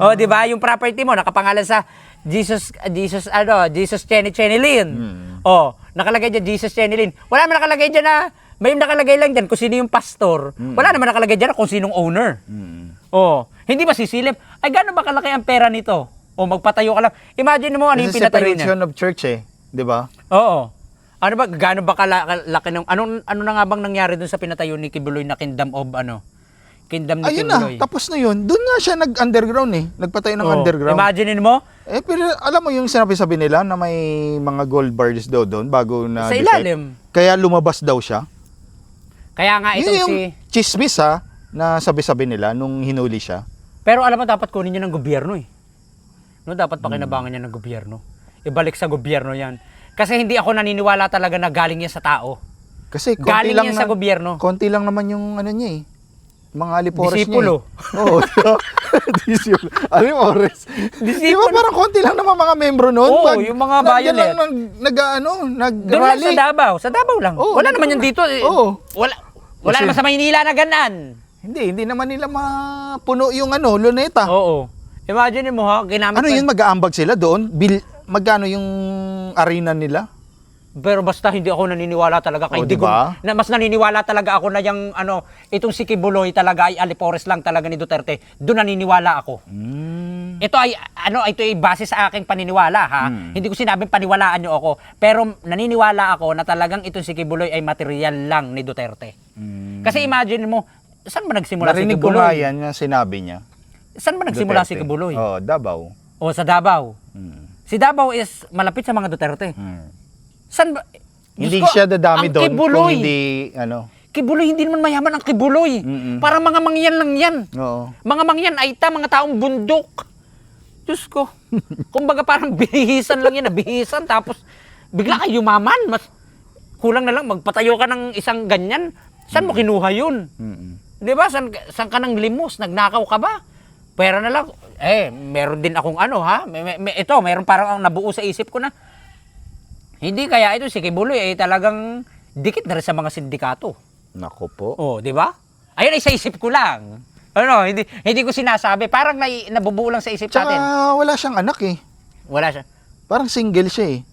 Speaker 2: Oh, di ba? Yung property mo nakapangalan sa Jesus Chenny Lin. Oh, nakalagay diyan Jesus Chenny Lin. Wala naman nakalagay diyan na may nakalagay lang diyan kung sino yung pastor. Wala naman nakalagay diyan na kung sinong owner. Oh, hindi ba sisilip? Ay gaano ba kalaki ang pera nito? O magpatayo ka lang. Imagine mo ano yung
Speaker 1: Kasi
Speaker 2: pinatayo niya.
Speaker 1: separation of church di ba?
Speaker 2: Oo. Ano ba gaano ba kalaki ng ano na nga bang nangyari dun sa pinatayo ni Kibuloy na Kingdom ni
Speaker 1: Ayun
Speaker 2: Kibuloy?
Speaker 1: na, tapos na yun. Doon nga siya nag-underground Nagpatayo ng
Speaker 2: Oo.
Speaker 1: underground.
Speaker 2: Imagine mo,
Speaker 1: Pero alam mo yung sinabi nila na may mga gold bars daw doon bago na
Speaker 2: sa
Speaker 1: detect.
Speaker 2: ilalim.
Speaker 1: Kaya lumabas daw siya.
Speaker 2: Kaya nga itong
Speaker 1: Yun yung
Speaker 2: si...
Speaker 1: chismis na sabi-sabi nila nung hinuli siya.
Speaker 2: Pero alam mo, dapat kunin niya ng gobyerno eh. No, dapat pakinabangan niya ng gobyerno. Ibalik sa gobyerno yan. Kasi hindi ako naniniwala talaga na galing yan sa tao.
Speaker 1: Kasi
Speaker 2: Galing yan sa gobyerno.
Speaker 1: Konti lang naman yung ano niya mga alipores
Speaker 2: Disipulo.
Speaker 1: niya. Oo. Disipulo. Alipores. Di ba parang konti lang naman mga membro noon?
Speaker 2: Oo, yung mga bayan
Speaker 1: lang
Speaker 2: doon lang
Speaker 1: nag-rally.
Speaker 2: sa Davao. Sa Davao lang.
Speaker 1: Oo,
Speaker 2: Wala naman yan dito.
Speaker 1: Oo.
Speaker 2: Wala naman sa Maynila na ganan.
Speaker 1: Hindi naman nila mapuno yung luneta.
Speaker 2: Oo. Imagine mo ginamit
Speaker 1: Ano yun, mag-aambag sila doon? Magkano yung arena nila?
Speaker 2: Pero basta hindi ako naniniwala talaga kay Digong.
Speaker 1: Diba?
Speaker 2: Na mas naniniwala talaga ako na yung itong si Kibuloy talaga ay alipores lang talaga ni Duterte. Doon naniniwala ako. Ito ay base sa aking paniniwala Hindi ko sinabing paniwalaan niyo ako, pero naniniwala ako na talagang itong si Kibuloy ay material lang ni Duterte. Kasi imagine mo, saan ba nagsimula si
Speaker 1: Narinig ko nga
Speaker 2: Kibuloy?
Speaker 1: yan na sinabi niya.
Speaker 2: Saan ba nagsimula
Speaker 1: Duterte.
Speaker 2: si Kibuloy?
Speaker 1: Davao.
Speaker 2: O sa Davao. Si Davao is malapit sa mga Duterte. Saan ba?
Speaker 1: Hindi
Speaker 2: Diyos ko,
Speaker 1: siya dadami
Speaker 2: ang
Speaker 1: doon kung
Speaker 2: Kibuloy.
Speaker 1: hindi
Speaker 2: Kibuloy, hindi naman mayaman ang Kibuloy. Parang mga mangyan lang yan.
Speaker 1: Oo.
Speaker 2: Mga mangyan, mga taong bundok. Diyos ko. Kumbaga parang bihisan lang yan, bihisan. Tapos bigla kayo yumaman. Mas kulang na lang, magpatayo ka ng isang ganyan. Saan mo kinuha yun? Di ba? Saan ka ng limos? Nagnakaw ka ba? Pera na lang. Meron din akong ito, meron parang ang nabuo sa isip ko na. Hindi kaya ito si Kibuloy ay talagang dikit na rin sa mga sindikato.
Speaker 1: Nako po.
Speaker 2: Oh, di ba? Ayun ay sa isip ko lang. Hindi ko sinasabi. Parang nabubuo lang sa isip
Speaker 1: Tsaka
Speaker 2: natin.
Speaker 1: wala siyang anak
Speaker 2: Wala siya.
Speaker 1: Parang single siya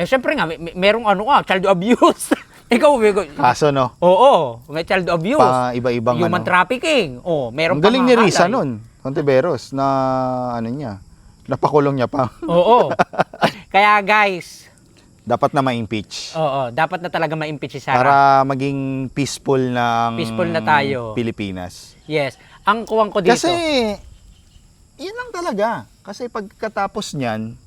Speaker 2: Siyempre nga, merong child abuse. Ikaw,
Speaker 1: Kaso
Speaker 2: oo, may child abuse.
Speaker 1: Pa iba-ibang
Speaker 2: Human trafficking. Oh, meron
Speaker 1: Ang galing ni Risa
Speaker 2: halay.
Speaker 1: nun. Contiveros na niya. Napakulong niya pa.
Speaker 2: Oo. Kaya guys,
Speaker 1: Dapat na ma-impeach.
Speaker 2: dapat na talaga ma-impeach si Sara.
Speaker 1: Para maging peaceful na
Speaker 2: tayo.
Speaker 1: Pilipinas.
Speaker 2: Yes. Ang kuwang ko dito.
Speaker 1: Kasi, yan lang talaga. Kasi pagkatapos niyan,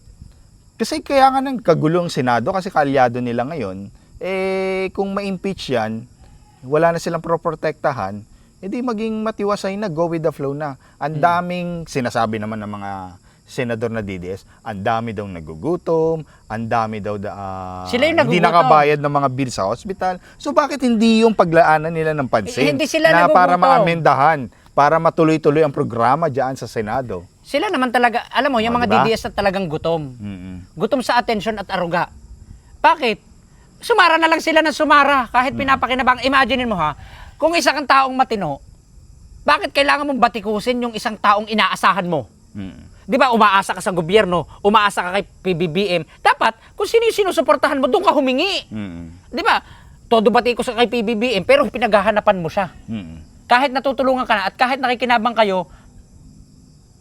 Speaker 1: kasi kaya nga nagkagulong Senado kasi kaalyado nila ngayon, kung ma-impeach yan, wala na silang proprotektahan, edi maging matiwasay na, go with the flow na. Ang daming sinasabi naman ng mga senador na DDS, ang dami daw nagugutom, ang dami daw
Speaker 2: Sila yung
Speaker 1: hindi
Speaker 2: nagugutom.
Speaker 1: nakabayad ng mga bill sa hospital. So bakit hindi yung paglaanan nila ng pansin
Speaker 2: Hindi sila
Speaker 1: na para
Speaker 2: nagugutom.
Speaker 1: maamendahan, para matuloy-tuloy ang programa diyan sa Senado?
Speaker 2: Sila naman talaga, alam mo, yung mga
Speaker 1: diba?
Speaker 2: DDS na talagang gutom.
Speaker 1: Mm-mm.
Speaker 2: Gutom sa atensyon at aruga. Bakit? Sumara na lang sila ng sumara kahit pinapakinabang. Imagine mo kung isa kang taong matino, bakit kailangan mong batikusin yung isang taong inaasahan mo?
Speaker 1: Mm.
Speaker 2: Di ba, umaasa ka sa gobyerno, umaasa ka kay PBBM. Dapat, kung sino yung sinusuportahan mo, doon ka humingi.
Speaker 1: Mm.
Speaker 2: Di ba? Todo batikos ka kay PBBM, pero pinaghahanapan mo siya.
Speaker 1: Mm.
Speaker 2: kahit natutulungan ka na at kahit nakikinabang kayo,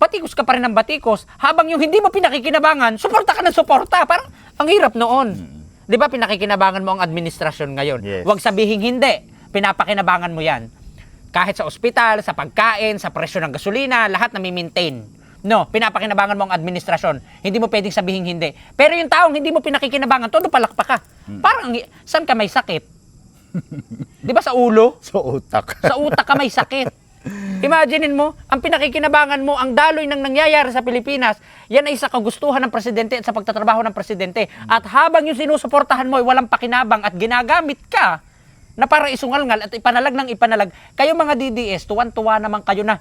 Speaker 2: batikos ka pa rin ng batikos. Habang yung hindi mo pinakikinabangan, suporta ka ng suporta. Parang ang hirap noon. Di ba pinakikinabangan mo ang administrasyon ngayon?
Speaker 1: Yes.
Speaker 2: Huwag sabihin hindi. Pinapakinabangan mo yan. Kahit sa ospital, sa pagkain, sa presyo ng gasolina, lahat na maintain. No, pinapakinabangan mo ang administrasyon. Hindi mo pwedeng sabihin hindi. Pero yung taong hindi mo pinakikinabangan, todo palakpak ka. Parang, saan ka may sakit? Di ba sa ulo?
Speaker 1: Sa utak.
Speaker 2: Sa utak ka may sakit. Imaginein mo, ang pinakikinabangan mo, ang daloy ng nangyayari sa Pilipinas, yan ay sa kagustuhan ng presidente at sa pagtatrabaho ng presidente. At habang yung sinusuportahan mo ay walang pakinabang at ginagamit ka na para isungal-ngal at ipanalag ng ipanalag, kayo mga DDS, tuwan-tuwa naman kayo na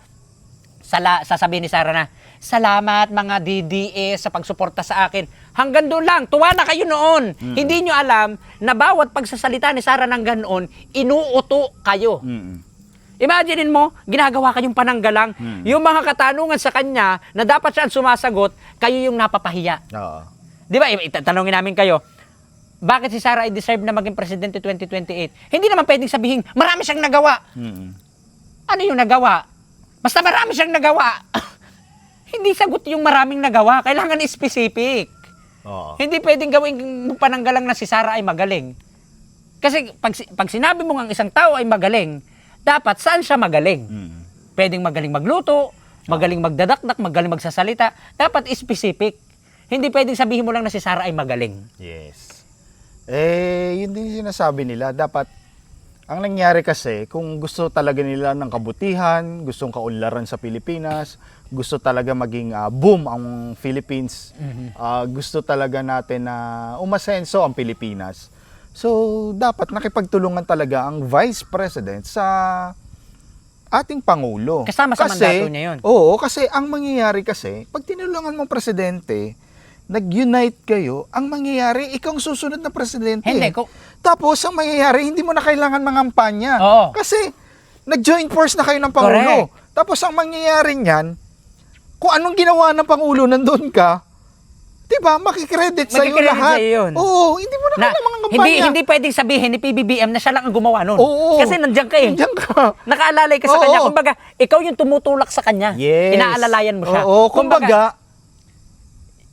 Speaker 2: sasabihin ni Sara na, salamat mga DDS sa pagsuporta sa akin. Hanggang doon lang, tuwa na kayo noon. Hindi nyo alam na bawat pagsasalita ni Sara ng ganoon, inuuto kayo. Imaginein mo, ginagawa kayong pananggalang. Yung mga katanungan sa kanya na dapat siya ang sumasagot, kayo yung napapahiya.
Speaker 1: Oo.
Speaker 2: Di ba? Tanongin namin kayo, bakit si Sara ay deserve na maging presidente 2028? Hindi naman pwedeng sabihin, marami siyang nagawa. Ano yung nagawa? Basta marami siyang nagawa. Hindi sagot yung maraming nagawa. Kailangan specific.
Speaker 1: Oo.
Speaker 2: Hindi pwedeng gawing pananggalang na si Sara ay magaling. Kasi pag sinabi mo ang isang tao ay magaling, dapat saan siya magaling? Pwedeng magaling magluto, magaling magdadakdak, magaling magsasalita. Dapat specific. Hindi pwedeng sabihin mo lang na si Sara ay magaling.
Speaker 1: Yes. Yun din yung sinasabi nila. Dapat, ang nangyari kasi, kung gusto talaga nila ng kabutihan, gustong kaunlaran sa Pilipinas, gusto talaga maging boom ang Philippines, gusto talaga natin na umasenso ang Pilipinas. So, dapat nakipagtulungan talaga ang Vice President sa ating Pangulo.
Speaker 2: Kasama sa mandato niya yun.
Speaker 1: Oo, kasi ang mangyayari kasi, pag tinulungan mong presidente, nag-unite kayo, ang mangyayari, ikaw ang susunod na presidente.
Speaker 2: Hindi,
Speaker 1: Tapos, ang mangyayari, hindi mo na kailangan mangampanya.
Speaker 2: Oo.
Speaker 1: Kasi, nag-join force na kayo ng Pangulo.
Speaker 2: Correct.
Speaker 1: Tapos, ang mangyayari niyan, kung anong ginawa ng Pangulo, nandun ka, diba, makikredit sa'yo
Speaker 2: Makikredit
Speaker 1: lahat.
Speaker 2: sa'yo yun.
Speaker 1: Oo, hindi mo na kailangan mangampanya.
Speaker 2: Hindi pwedeng sabihin ni PBBM na siya lang ang gumawa nun.
Speaker 1: Oo.
Speaker 2: Kasi nandiyan ka eh.
Speaker 1: Nandiyan ka.
Speaker 2: Nakaalalay ka sa
Speaker 1: Oo.
Speaker 2: kanya. Kumbaga, ikaw yung tumutulak sa kanya.
Speaker 1: Yes.
Speaker 2: Inaalalayan mo siya.
Speaker 1: Oo, kumbaga,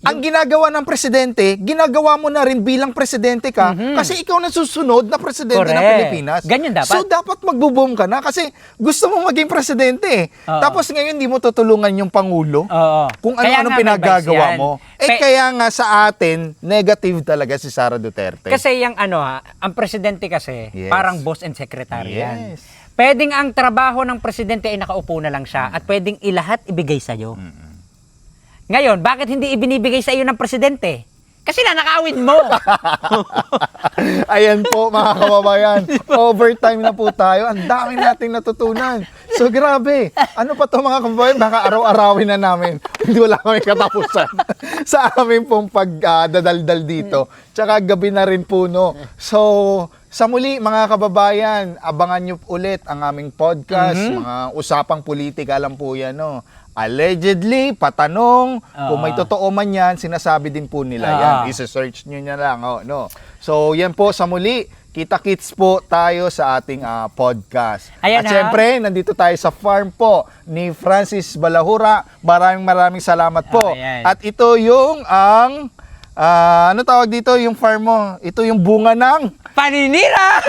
Speaker 1: ang ginagawa ng presidente, ginagawa mo na rin bilang presidente ka kasi ikaw na susunod na presidente ng
Speaker 2: Correct.
Speaker 1: Pilipinas.
Speaker 2: Ganyan dapat.
Speaker 1: So, dapat magbo-boom ka na kasi gusto mo maging presidente.
Speaker 2: Oo.
Speaker 1: Tapos ngayon, hindi mo tutulungan yung Pangulo
Speaker 2: Oo.
Speaker 1: kung
Speaker 2: Kaya
Speaker 1: ano-anong
Speaker 2: nga may
Speaker 1: pinagagawa
Speaker 2: vice yan.
Speaker 1: mo. Kaya nga sa atin, negative talaga si Sara Duterte.
Speaker 2: Kasi yung ang presidente kasi,
Speaker 1: Yes.
Speaker 2: parang boss and secretary yan.
Speaker 1: Yes.
Speaker 2: Pwedeng ang trabaho ng presidente ay nakaupo na lang siya at pwedeng ilahat ibigay sa'yo. Ngayon, bakit hindi ibinibigay sa iyo ng presidente? Kasi nanakawin mo.
Speaker 1: Ayan po mga kababayan, overtime na po tayo. Ang dami nating natutunan. So grabe, ano pa to mga kababayan, baka araw-arawin na namin. Hindi wala kami katapusan sa amin pong pagdadaldal dito. Tsaka gabi na rin po, no. So, sa muli mga kababayan, abangan nyo ulit ang aming podcast, mga usapang politika lang po yan, no. Allegedly, patanong, kung may totoo man yan, sinasabi din po nila yan. Isa-search nyo na lang. No? So, yan po sa muli. Kita-kits po tayo sa ating podcast.
Speaker 2: Ayan
Speaker 1: At syempre, nandito tayo sa farm po ni Francis Balahura. Maraming salamat po.
Speaker 2: Ayan.
Speaker 1: At ito yung ano tawag dito? Yung farm mo. Ito yung bunga ng
Speaker 2: Paninira!